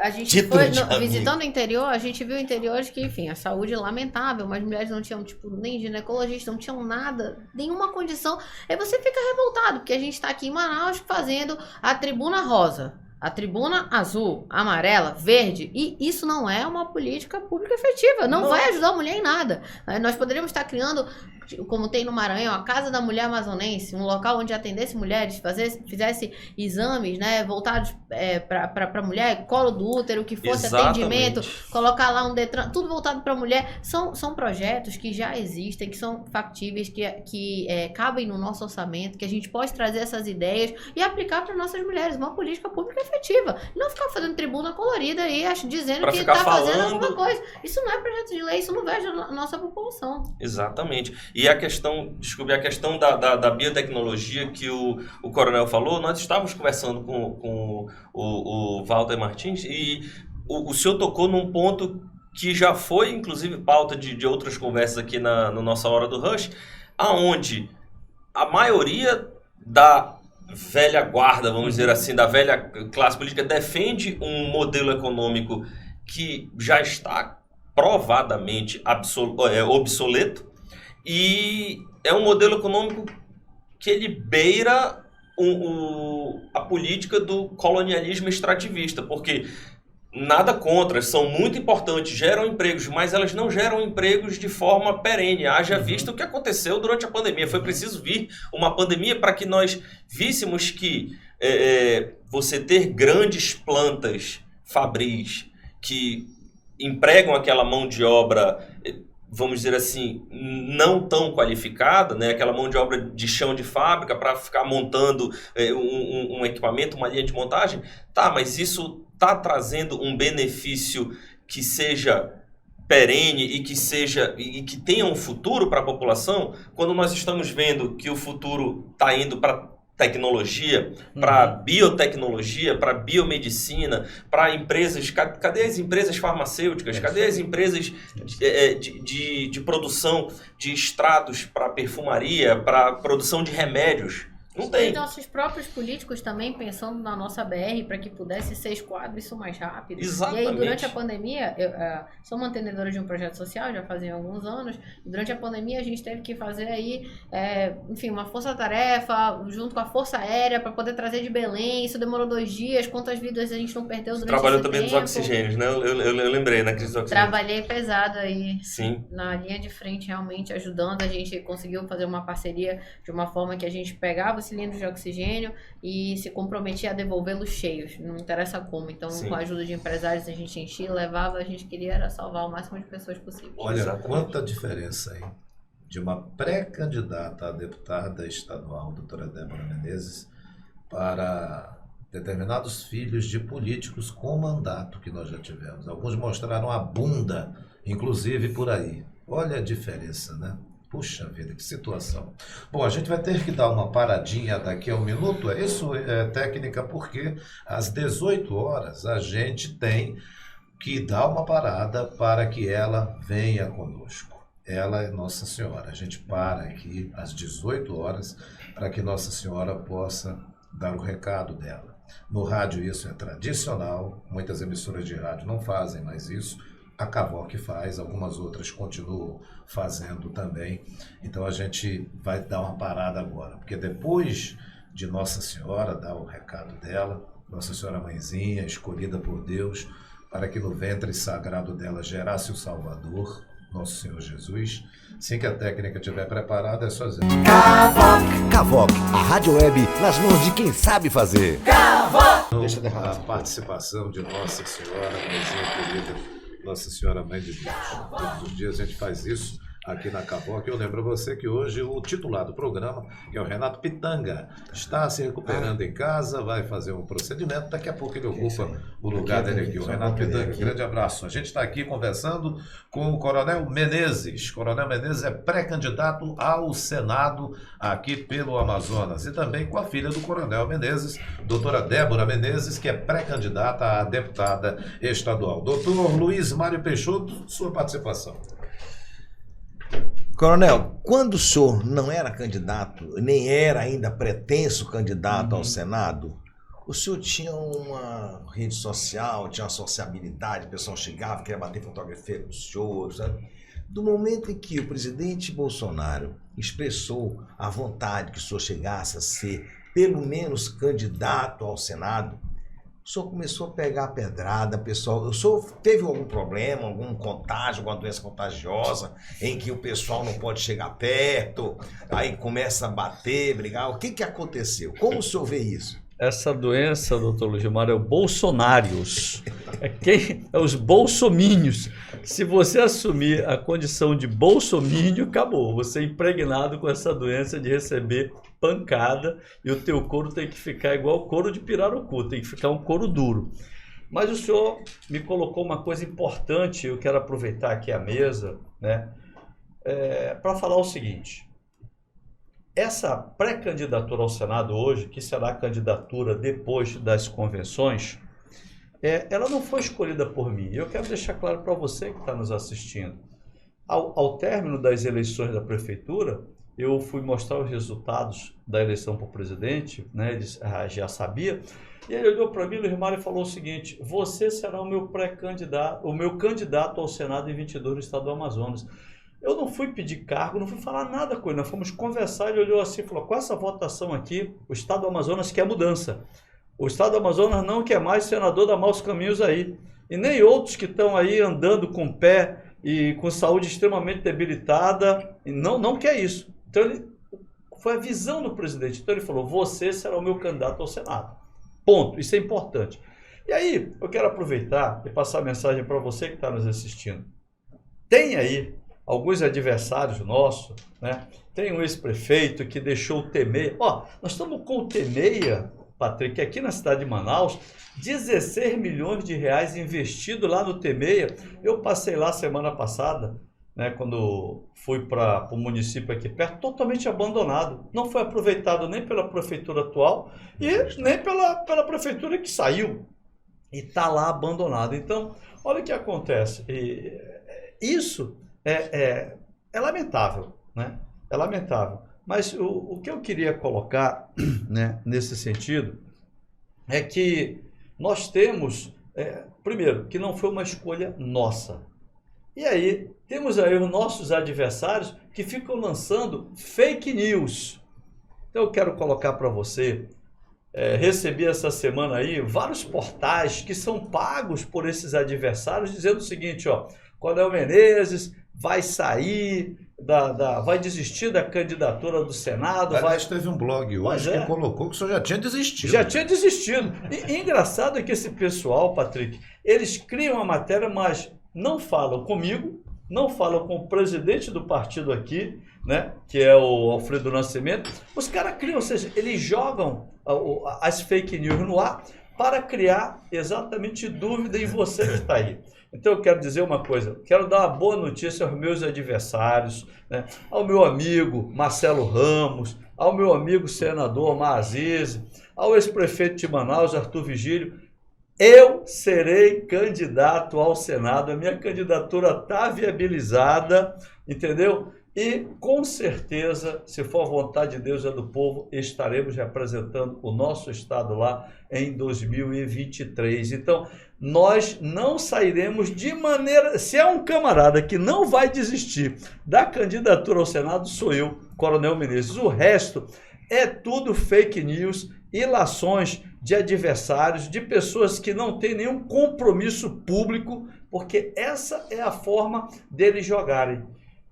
G: A gente foi visitando o interior, a gente viu interiores que, enfim, a saúde é lamentável, mas mulheres não tinham, nem ginecologista, não tinham nada, nenhuma condição. Aí você fica revoltado, porque a gente está aqui em Manaus fazendo a tribuna rosa, a tribuna azul, amarela, verde, e isso não é uma política pública efetiva, não vai ajudar a mulher em nada. Nós poderíamos estar criando, como tem no Maranhão, a Casa da Mulher Amazonense, um local onde atendesse mulheres, fizesse exames, né, voltados para mulher, colo do útero, que fosse atendimento, colocar lá um Detran, tudo voltado para mulher. São projetos que já existem, que são factíveis, que cabem no nosso orçamento, que a gente pode trazer essas ideias e aplicar para nossas mulheres, uma política pública efetiva. Não ficar fazendo tribuna colorida aí, dizendo que está fazendo alguma coisa. Isso não é projeto de lei, isso não vai ajudar a nossa população.
F: Exatamente. E a questão da biotecnologia que o Coronel falou, nós estávamos conversando com o Walter Martins e o senhor tocou num ponto que já foi, inclusive, pauta de outras conversas aqui na nossa Hora do Rush, aonde a maioria da velha guarda, vamos dizer assim, da velha classe política, defende um modelo econômico que já está provadamente obsoleto e é um modelo econômico que ele beira a política do colonialismo extrativista, porque nada contra, são muito importantes, geram empregos, mas elas não geram empregos de forma perene. Haja visto o que aconteceu durante a pandemia. Foi preciso vir uma pandemia para que nós víssemos que você ter grandes plantas fabris que empregam aquela mão de obra, vamos dizer assim, não tão qualificada, né? Aquela mão de obra de chão de fábrica para ficar montando um equipamento, uma linha de montagem. Tá, mas isso está trazendo um benefício que seja perene e que tenha um futuro para a população, quando nós estamos vendo que o futuro está indo para tecnologia, para biotecnologia, para biomedicina, para empresas. Cadê as empresas farmacêuticas? Cadê as empresas de produção de extratos para perfumaria, para produção de remédios? Não tem.
G: E nossos próprios políticos também pensando na nossa BR para que pudesse ser escoado isso mais rápido.
F: Exatamente.
G: E aí, durante a pandemia, eu sou mantenedora de um projeto social, já fazia alguns anos. Durante a pandemia, a gente teve que fazer aí, uma força-tarefa junto com a Força Aérea para poder trazer de Belém. Isso demorou 2 dias. Quantas vidas a gente não perdeu durante esse tempo?
F: Trabalhou também nos oxigênios, né? Eu lembrei na crise do oxigênio.
G: Trabalhei pesado aí.
F: Sim.
G: Na linha de frente, realmente ajudando. A gente conseguiu fazer uma parceria de uma forma que a gente pegava cilindros de oxigênio e se comprometia a devolvê-los cheios, não interessa como. Então, com a ajuda de empresários, a gente enchia, levava, a gente queria era salvar o máximo de pessoas possível.
C: Olha, quanta diferença aí de uma pré-candidata a deputada estadual, doutora Débora Menezes, para determinados filhos de políticos com mandato que nós já tivemos. Alguns mostraram a bunda, inclusive por aí. Olha a diferença, né? Puxa vida, que situação. Bom, a gente vai ter que dar uma paradinha daqui a um minuto. Isso é técnica porque às 18 horas a gente tem que dar uma parada para que ela venha conosco. Ela é Nossa Senhora. A gente para aqui às 18 horas para que Nossa Senhora possa dar o recado dela. No rádio isso é tradicional, muitas emissoras de rádio não fazem mais isso. A Cavoc faz, algumas outras continuam fazendo também. Então a gente vai dar uma parada agora, porque depois de Nossa Senhora dar o recado dela, Nossa Senhora Mãezinha, escolhida por Deus, para que no ventre sagrado dela gerasse o Salvador, Nosso Senhor Jesus. Assim que a técnica estiver preparada, é só dizer.
A: Cavoc, a rádio web nas mãos de quem sabe fazer.
C: Deixa a participação de Nossa Senhora Mãezinha querida, Nossa Senhora Mãe de Deus. Todos os dias a gente faz isso aqui na Cavoc. Eu lembro a você que hoje o titular do programa, que é o Renato Pitanga, está se recuperando em casa, vai fazer um procedimento. Daqui a pouco ele ocupa o lugar dele aqui. O Renato Pitanga, grande abraço. A gente está aqui conversando com o Coronel Menezes. Coronel Menezes é pré-candidato ao Senado aqui pelo Amazonas. E também com a filha do Coronel Menezes, doutora Débora Menezes, que é pré-candidata a deputada estadual. Doutor Luiz Mário Peixoto, sua participação.
E: Coronel, quando o senhor não era candidato, nem era ainda pretenso candidato ao Senado, o senhor tinha uma rede social, tinha uma sociabilidade, o pessoal chegava, queria bater fotografia com o senhor, sabe? Do momento em que o presidente Bolsonaro expressou a vontade que o senhor chegasse a ser, pelo menos, candidato ao Senado, o senhor começou a pegar pedrada, pessoal. O senhor teve algum problema, algum contágio, alguma doença contagiosa, em que o pessoal não pode chegar perto, aí começa a bater, brigar? O que aconteceu? Como o senhor vê isso?
H: Essa doença, doutor Luiz Gilmar, é o bolsonários. É os bolsomínios. Se você assumir a condição de bolsomínio, acabou. Você é impregnado com essa doença de receber pancada e o teu couro tem que ficar igual o couro de pirarucu, tem que ficar um couro duro. Mas o senhor me colocou uma coisa importante, eu quero aproveitar aqui a mesa, né, para falar o seguinte. Essa pré-candidatura ao Senado hoje, que será a candidatura depois das convenções, ela não foi escolhida por mim. Eu quero deixar claro para você que está nos assistindo. Ao término das eleições da prefeitura, eu fui mostrar os resultados da eleição para o presidente, né? Ele já sabia, e ele olhou para mim, Luiz Mário, e falou o seguinte: você será o meu pré-candidato, o meu candidato ao Senado em 22 no estado do Amazonas. Eu não fui pedir cargo, não fui falar nada com ele, nós fomos conversar, ele olhou assim e falou: com essa votação aqui, o estado do Amazonas quer mudança. O estado do Amazonas não quer mais senador dar maus caminhos aí. E nem outros que estão aí andando com o pé e com saúde extremamente debilitada, não quer isso. Então, foi a visão do presidente. Então, ele falou: você será o meu candidato ao Senado. Ponto. Isso é importante. E aí, eu quero aproveitar e passar a mensagem para você que está nos assistindo. Tem aí alguns adversários nossos, né? Tem um ex-prefeito que deixou o Temeia. Nós estamos com o Temeia, Patrick, aqui na cidade de Manaus, 16 milhões de reais investido lá no Temeia. Eu passei lá semana passada, né, quando fui para o município aqui perto, totalmente abandonado. Não foi aproveitado nem pela prefeitura atual e nem pela prefeitura que saiu. E está lá abandonado. Então, olha o que acontece. Isso é lamentável, né? É lamentável. Mas o que eu queria colocar, né, nesse sentido é que nós temos, primeiro, que não foi uma escolha nossa. E aí, temos aí os nossos adversários que ficam lançando fake news. Então, eu quero colocar para você, recebi essa semana aí vários portais que são pagos por esses adversários, dizendo o seguinte, Coronel Menezes vai sair, vai desistir da candidatura do Senado.
C: Aliás, teve um blog hoje que colocou que o senhor já tinha desistido.
H: Já tinha desistido. E engraçado é que esse pessoal, Patrick, eles criam a matéria, mas não falam comigo, não falam com o presidente do partido aqui, né, que é o Alfredo Nascimento, os caras criam, ou seja, eles jogam as fake news no ar para criar exatamente dúvida em você que está aí. Então eu quero dizer uma coisa, quero dar uma boa notícia aos meus adversários, né, ao meu amigo Marcelo Ramos, ao meu amigo senador Maazizi, ao ex-prefeito de Manaus, Arthur Vigílio. Eu serei candidato ao Senado, a minha candidatura está viabilizada, entendeu? E, com certeza, se for a vontade de Deus e do povo, estaremos representando o nosso Estado lá em 2023. Então, nós não sairemos de maneira... Se é um camarada que não vai desistir da candidatura ao Senado, sou eu, Coronel Menezes. O resto é tudo fake news, ilações de adversários, de pessoas que não têm nenhum compromisso público, porque essa é a forma deles jogarem.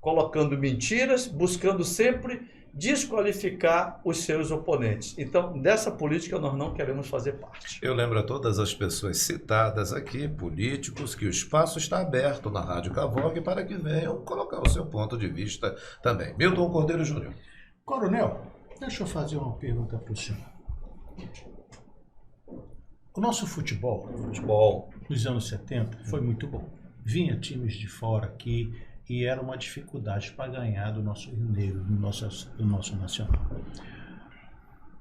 H: Colocando mentiras, buscando sempre desqualificar os seus oponentes. Então, dessa política nós não queremos fazer parte.
C: Eu lembro a todas as pessoas citadas aqui, políticos, que o espaço está aberto na Rádio Cavoque para que venham colocar o seu ponto de vista também. Milton Cordeiro Júnior.
D: Coronel, deixa eu fazer uma pergunta para o senhor. O nosso futebol nos anos 70 foi muito bom. Vinha times de fora aqui, e era uma dificuldade para ganhar do nosso Rio Negro, do nosso nacional.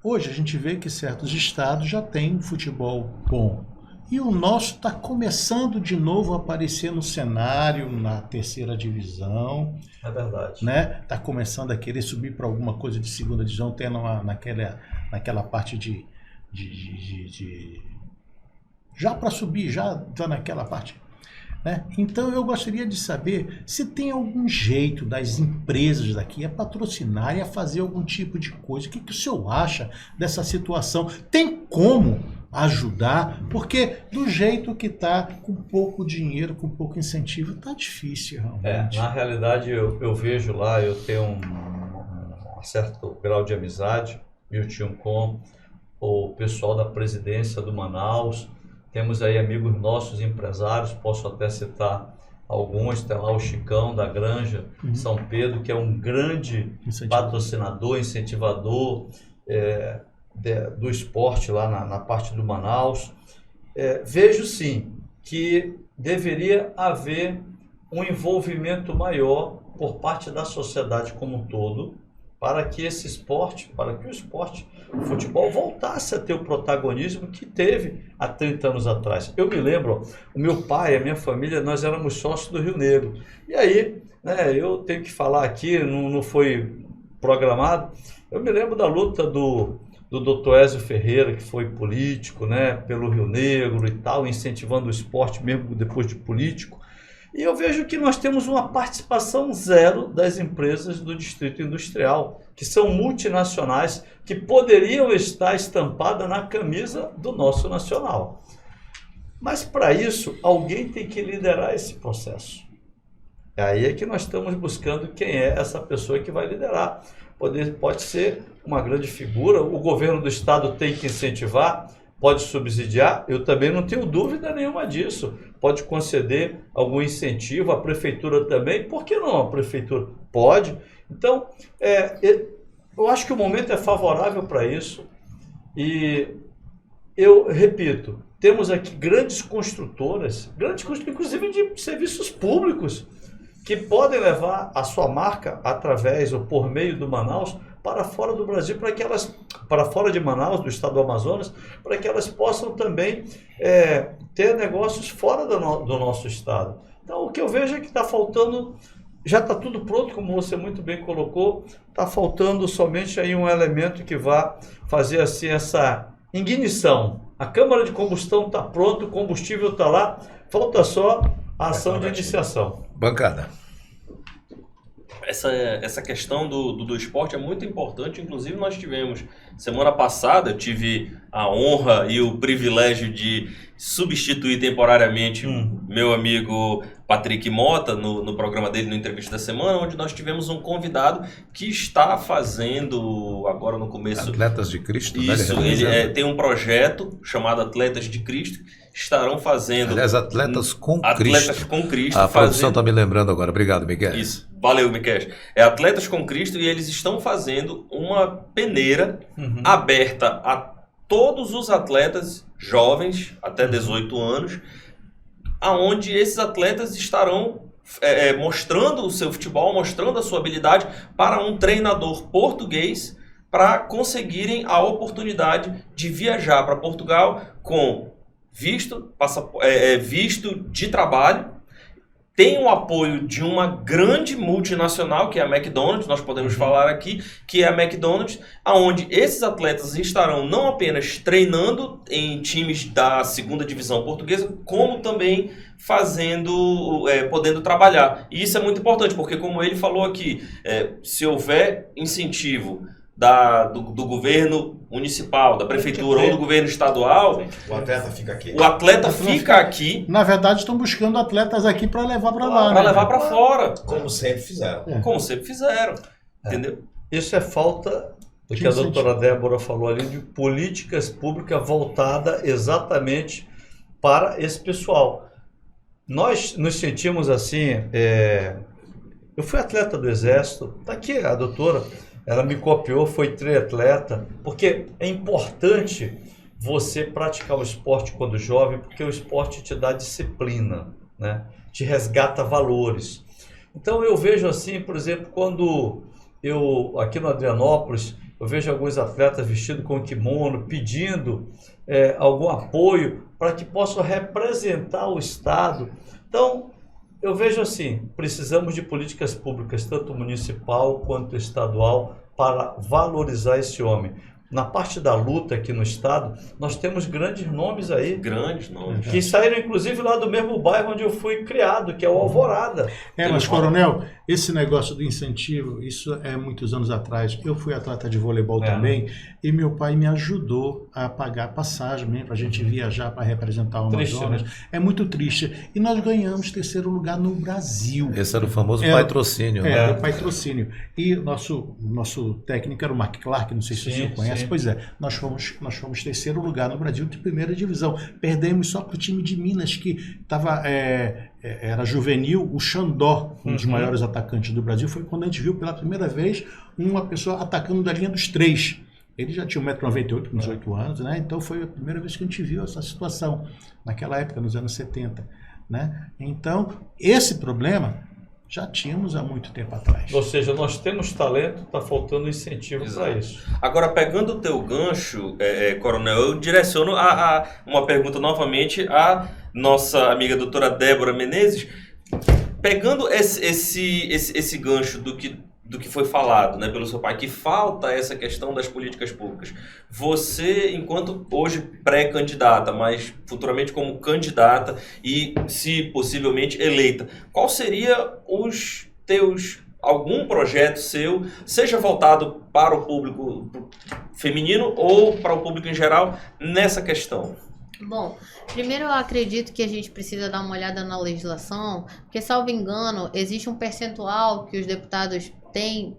D: Hoje a gente vê que certos estados já têm um futebol bom. E o nosso está começando de novo a aparecer no cenário, na terceira divisão.
H: É verdade.
D: Né? Está começando a querer subir para alguma coisa de segunda divisão, tendo naquela parte de já para subir, já está naquela parte. Né? Então eu gostaria de saber se tem algum jeito das empresas daqui a patrocinarem, a fazer algum tipo de coisa. O que o senhor acha dessa situação? Tem como ajudar? Porque do jeito que está, com pouco dinheiro, com pouco incentivo, está difícil realmente.
H: Na realidade eu vejo lá, eu tenho um certo grau de amizade, Milton, com o pessoal da presidência do Manaus. Temos aí amigos nossos empresários, posso até citar alguns, tem lá o Chicão da Granja, São Pedro, que é um grande patrocinador, incentivador do esporte lá na parte do Manaus. Vejo sim que deveria haver um envolvimento maior por parte da sociedade como um todo, para que o futebol voltasse a ter o protagonismo que teve há 30 anos atrás. Eu me lembro, o meu pai, a minha família, nós éramos sócios do Rio Negro. E aí, né, eu tenho que falar aqui, não foi programado, eu me lembro da luta do Dr. Ézio Ferreira, que foi político, né, pelo Rio Negro e tal, incentivando o esporte mesmo depois de político. E eu vejo que nós temos uma participação zero das empresas do Distrito Industrial, que são multinacionais, que poderiam estar estampadas na camisa do nosso nacional. Mas para isso, alguém tem que liderar esse processo. Aí é que nós estamos buscando quem é essa pessoa que vai liderar. Pode ser uma grande figura, o governo do estado tem que incentivar, pode subsidiar, eu também não tenho dúvida nenhuma disso. Pode conceder algum incentivo, a prefeitura também. Por que não a prefeitura? Pode. Então, eu acho que o momento é favorável para isso. E eu repito, temos aqui grandes construtoras, inclusive de serviços públicos, que podem levar a sua marca através ou por meio do Manaus para fora do Brasil, para fora de Manaus, do estado do Amazonas, para que elas possam também ter negócios fora do nosso estado. Então, o que eu vejo é que está faltando, já está tudo pronto, como você muito bem colocou, está faltando somente aí um elemento que vá fazer assim essa ignição. A câmara de combustão está pronta, o combustível está lá, falta só a ação de iniciação.
C: Bancada.
F: Essa questão do esporte é muito importante. Inclusive, nós tivemos, semana passada, eu tive a honra e o privilégio de substituir temporariamente meu amigo Patrick Mota no programa dele, no Entrevista da Semana, onde nós tivemos um convidado que está fazendo, agora no começo...
C: Atletas de Cristo,
F: Isso,
C: né?
F: ele tem um projeto chamado Atletas de Cristo, estarão fazendo...
C: Aliás, Atletas com
F: Atletas
C: Cristo.
F: com Cristo.
C: A produção está me lembrando agora. Obrigado, Miguel.
F: Isso. Valeu, Miquel. É Atletas com Cristo, e eles estão fazendo uma peneira aberta a todos os atletas jovens, até 18 anos, aonde esses atletas estarão mostrando o seu futebol, mostrando a sua habilidade para um treinador português, para conseguirem a oportunidade de viajar para Portugal com visto de trabalho. Tem o apoio de uma grande multinacional, que é a McDonald's, nós podemos falar aqui, que é a McDonald's, onde esses atletas estarão não apenas treinando em times da segunda divisão portuguesa, como também podendo trabalhar. E isso é muito importante, porque como ele falou aqui, se houver incentivo do governo municipal, da prefeitura ou do governo estadual,
E: O atleta fica aqui.
F: o atleta fica aqui
D: Na verdade, estão buscando atletas aqui para levar para lá.
F: para
D: né?
F: levar para fora,
E: Como sempre fizeram.
F: como sempre fizeram, entendeu?
H: Isso é falta do que a doutora Débora falou ali, de políticas públicas voltadas exatamente para esse pessoal. Nós nos sentimos assim, eu fui atleta do Exército, tá aqui a doutora, ela me copiou, foi triatleta, porque é importante você praticar o esporte quando jovem, porque o esporte te dá disciplina, né? Te resgata valores. Então eu vejo assim, por exemplo, quando eu, aqui no Adrianópolis, eu vejo alguns atletas vestidos com kimono, pedindo algum apoio para que possam representar o Estado. Então, eu vejo assim, precisamos de políticas públicas, tanto municipal quanto estadual, para valorizar esse homem. Na parte da luta aqui no estado, nós temos grandes nomes aí.
F: Grandes nomes.
H: Que saíram, inclusive, lá do mesmo bairro onde eu fui criado, que é o Alvorada.
D: Mas, Coronel, esse negócio do incentivo, isso é muitos anos atrás. Eu fui atleta de voleibol também, e meu pai me ajudou a pagar a passagem para a gente viajar para representar o Amazonas.
H: Né?
D: É muito triste. E nós ganhamos 3º lugar no Brasil.
C: Esse era o famoso patrocínio.
D: O patrocínio. E nosso técnico era o Mark Clark, não sei se você conhece. Pois é, nós fomos 3º lugar no Brasil de primeira divisão. Perdemos só para o time de Minas, que estava era juvenil, o Xandó, um dos maiores atacantes do Brasil. Foi quando a gente viu pela primeira vez uma pessoa atacando da linha dos 3. Ele já tinha 1,98 m, com 18 anos, né? Então foi a primeira vez que a gente viu essa situação, naquela época, nos anos 70. Né? Então, esse problema já tínhamos há muito tempo atrás.
H: Ou seja, nós temos talento, está faltando incentivo para isso.
F: Agora, pegando o teu gancho, Coronel, eu direciono uma pergunta novamente à nossa amiga doutora Débora Menezes. Pegando esse gancho do que foi falado, né, pelo seu pai, que falta essa questão das políticas públicas. Você, enquanto hoje pré-candidata, mas futuramente como candidata e, se possivelmente, eleita, qual seria algum projeto seu, seja voltado para o público feminino ou para o público em geral, nessa questão?
G: Bom, primeiro eu acredito que a gente precisa dar uma olhada na legislação, porque, salvo engano, existe um percentual que os deputados têm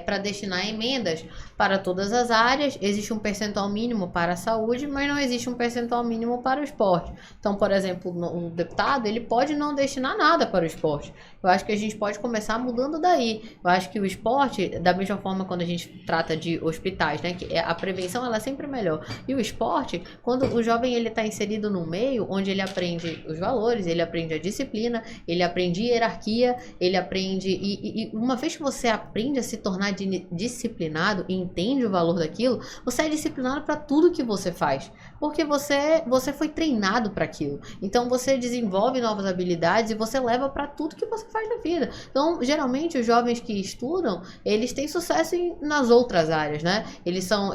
G: para destinar emendas para todas as áreas. Existe um percentual mínimo para a saúde, mas não existe um percentual mínimo para o esporte. Então, por exemplo, um deputado, ele pode não destinar nada para o esporte. Eu acho que a gente pode começar mudando daí. Eu acho que o esporte, da mesma forma quando a gente trata de hospitais, né, que a prevenção ela é sempre melhor. E o esporte, quando o jovem ele está inserido num meio onde ele aprende os valores, ele aprende a disciplina, ele aprende hierarquia, ele aprende... E uma vez que você aprende a se tornar disciplinado e entende o valor daquilo, você é disciplinado para tudo que você faz, porque você foi treinado para aquilo. Então você desenvolve novas habilidades e você leva para tudo que você faz na vida. Então, geralmente os jovens que estudam, eles têm sucesso nas outras áreas, né? Eles são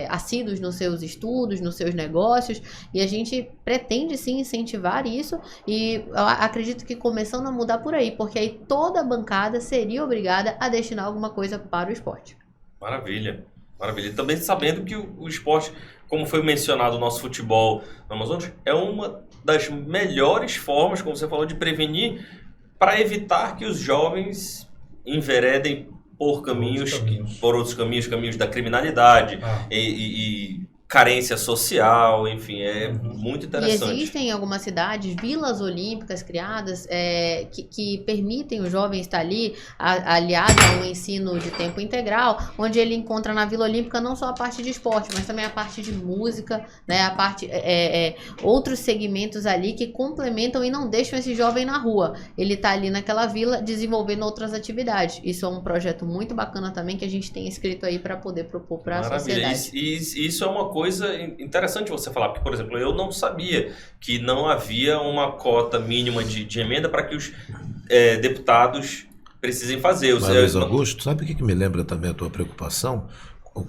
G: assíduos nos seus estudos, nos seus negócios, e a gente pretende sim incentivar isso, e eu acredito que começando a mudar por aí, porque aí toda a bancada seria obrigada a destinar alguma coisa para o esporte.
F: Maravilha. Maravilha. E também sabendo que o esporte, como foi mencionado, o nosso futebol no Amazonas, é uma das melhores formas, como você falou, de prevenir para evitar que os jovens enveredem por outros caminhos, caminhos da criminalidade e carência social, enfim, é muito interessante.
G: E existem em algumas cidades vilas olímpicas criadas que permitem o jovem estar ali, aliado a um ensino de tempo integral, onde ele encontra na Vila Olímpica não só a parte de esporte, mas também a parte de música, né, a parte outros segmentos ali que complementam e não deixam esse jovem na rua. Ele está ali naquela vila desenvolvendo outras atividades. Isso é um projeto muito bacana também que a gente tem escrito aí para poder propor para a sociedade.
F: E isso é uma coisa interessante você falar, porque, por exemplo, eu não sabia que não havia uma cota mínima de emenda para que os deputados precisem fazer.
C: Mas, Luiz Augusto, sabe o que me lembra também a tua preocupação?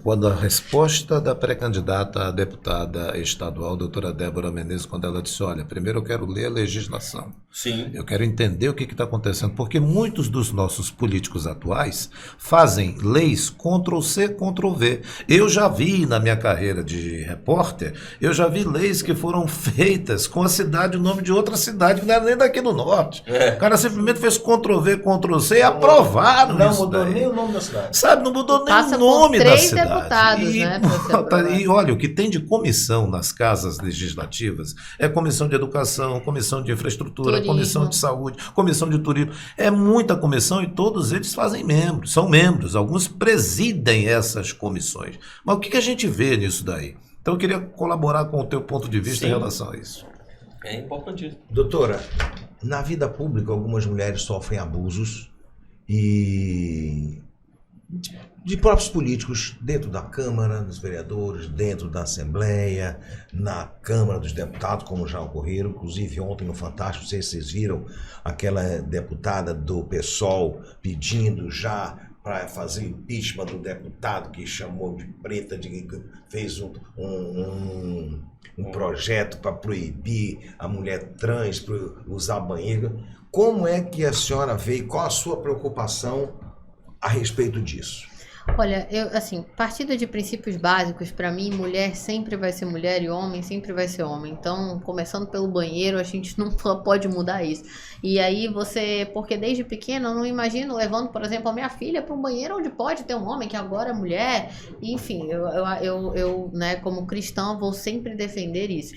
C: Quando a resposta da pré-candidata a deputada estadual, doutora Débora Menezes, quando ela disse, olha, primeiro eu quero ler a legislação.
F: Sim.
C: Eu quero entender o que está acontecendo, porque muitos dos nossos políticos atuais fazem leis Ctrl-C, Ctrl-V. Eu já vi na minha carreira de repórter, eu já vi leis que foram feitas com a cidade, o nome de outra cidade, que não era nem daqui do norte. O cara simplesmente fez Ctrl-V, Ctrl-C e aprovaram
D: Não
C: isso
D: mudou
C: daí.
D: nem o nome da cidade.
C: Sabe, não mudou nem
G: Passa
C: o nome
G: por
C: da
G: 3
C: cidade.
G: deputados, né, pra ser
C: E olha, o que tem de comissão nas casas legislativas é comissão de educação, comissão de infraestrutura,
G: Turismo.
C: comissão de saúde, comissão de turismo. É muita comissão e todos eles fazem membros, são membros, alguns presidem essas comissões. Mas o que a gente vê nisso daí? Então eu queria colaborar com o teu ponto de vista em relação a isso.
F: É importantíssimo.
E: Doutora, na vida pública algumas mulheres sofrem abusos e de próprios políticos dentro da Câmara dos Vereadores, dentro da Assembleia, na Câmara dos Deputados, como já ocorreram, inclusive ontem no Fantástico, não sei se vocês viram, aquela deputada do PSOL pedindo já para fazer impeachment do deputado que chamou de preta, fez um projeto para proibir a mulher trans para usar banheiro. Como é que a senhora vê e qual a sua preocupação a respeito disso?
G: Olha, partindo de princípios básicos, para mim, mulher sempre vai ser mulher e homem sempre vai ser homem. Então, começando pelo banheiro, a gente não pode mudar isso. E aí porque desde pequena eu não imagino levando, por exemplo, a minha filha para um banheiro onde pode ter um homem, que agora é mulher. Enfim, eu né, como cristã, vou sempre defender isso.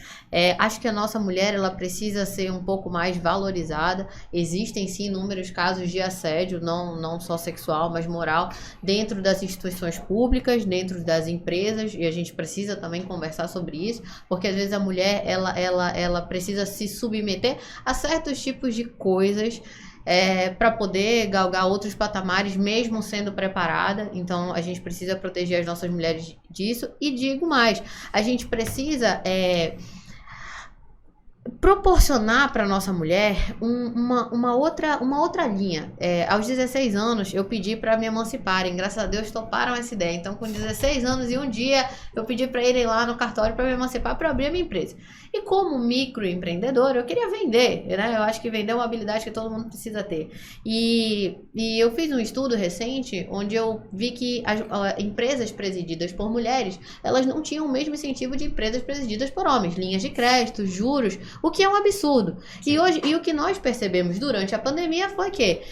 G: Acho que a nossa mulher, ela precisa ser um pouco mais valorizada. Existem, sim, inúmeros casos de assédio, não só sexual, mas moral, dentro das instituições públicas, dentro das empresas, e a gente precisa também conversar sobre isso, porque às vezes a mulher ela precisa se submeter a certos tipos de coisas para poder galgar outros patamares, mesmo sendo preparada. Então a gente precisa proteger as nossas mulheres disso, e digo mais, a gente precisa proporcionar para nossa mulher uma outra linha. Aos 16 anos eu pedi para me emanciparem, graças a Deus toparam essa ideia. Então com 16 anos e um dia eu pedi para irem lá no cartório para me emancipar, para abrir a minha empresa. E como microempreendedor eu queria vender, né? Eu acho que vender é uma habilidade que todo mundo precisa ter. E eu fiz um estudo recente onde eu vi que as empresas presididas por mulheres, elas não tinham o mesmo incentivo de empresas presididas por homens, linhas de crédito, juros, o que é um absurdo. E o que nós percebemos durante a pandemia foi que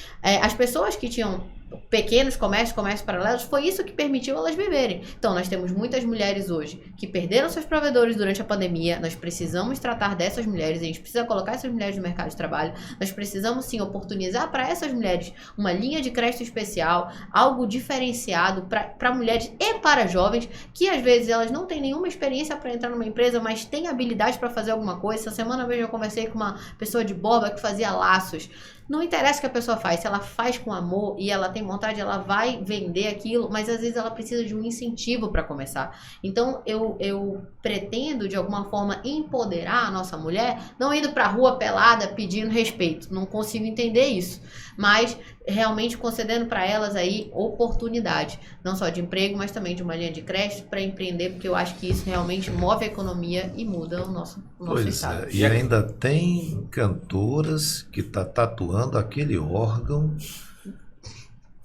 G: as pessoas que tinham pequenos comércios paralelos, foi isso que permitiu elas viverem. Então nós temos muitas mulheres hoje que perderam seus provedores durante a pandemia. Nós precisamos tratar dessas mulheres, a gente precisa colocar essas mulheres no mercado de trabalho. Nós precisamos sim oportunizar para essas mulheres uma linha de crédito especial, algo diferenciado para mulheres e para jovens, que às vezes elas não têm nenhuma experiência para entrar numa empresa, mas têm habilidade para fazer alguma coisa. Essa semana mesmo eu conversei com uma pessoa de Borba que fazia laços. Não interessa o que a pessoa faz, se ela faz com amor e ela tem vontade, ela vai vender aquilo, mas às vezes ela precisa de um incentivo para começar. Então eu pretendo de alguma forma empoderar a nossa mulher, não indo para a rua pelada pedindo respeito, não consigo entender isso, mas realmente concedendo para elas aí oportunidade, não só de emprego, mas também de uma linha de crédito para empreender, porque eu acho que isso realmente move a economia e muda o nosso estado.
C: E ainda tem cantoras que tá tatuando aquele órgão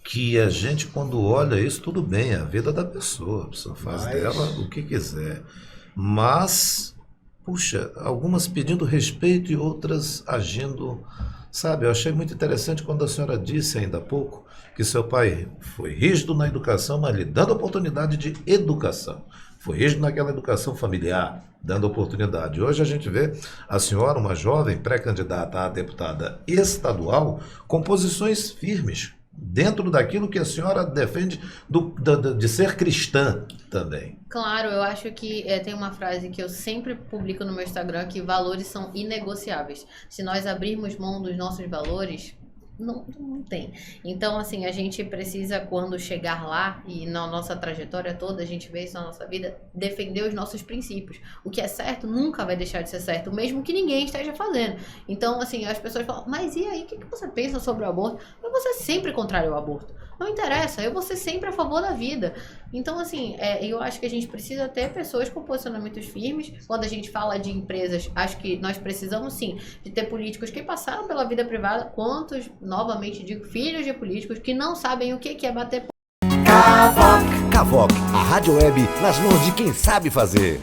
C: que a gente, quando olha isso, tudo bem, é a vida da pessoa, a pessoa faz
D: Mas-
C: dela o que quiser. Mas, puxa, algumas pedindo respeito e outras agindo, sabe? Eu achei muito interessante quando a senhora disse ainda há pouco que seu pai foi rígido na educação, mas lhe dando oportunidade de educação. Foi rígido naquela educação familiar, dando oportunidade. Hoje a gente vê a senhora, uma jovem pré-candidata a deputada estadual, com posições firmes, dentro daquilo que a senhora defende de ser cristã também.
G: Claro, eu acho que tem uma frase que eu sempre publico no meu Instagram, que valores são inegociáveis. Se nós abrirmos mão dos nossos valores, não tem. Então, assim, a gente precisa, quando chegar lá, e na nossa trajetória toda, a gente vê isso na nossa vida, defender os nossos princípios. O que é certo nunca vai deixar de ser certo, mesmo que ninguém esteja fazendo. Então, assim, as pessoas falam, mas e aí, o que você pensa sobre o aborto? Eu vou ser sempre contrário ao aborto. Não interessa, eu vou ser sempre a favor da vida. Então, assim, eu acho que a gente precisa ter pessoas com posicionamentos firmes. Quando a gente fala de empresas, acho que nós precisamos, sim, de ter políticos que passaram pela vida privada, quantos, novamente digo, filhos de políticos que não sabem o que é bater.
A: Cavoc, a rádio web nas mãos de quem sabe fazer.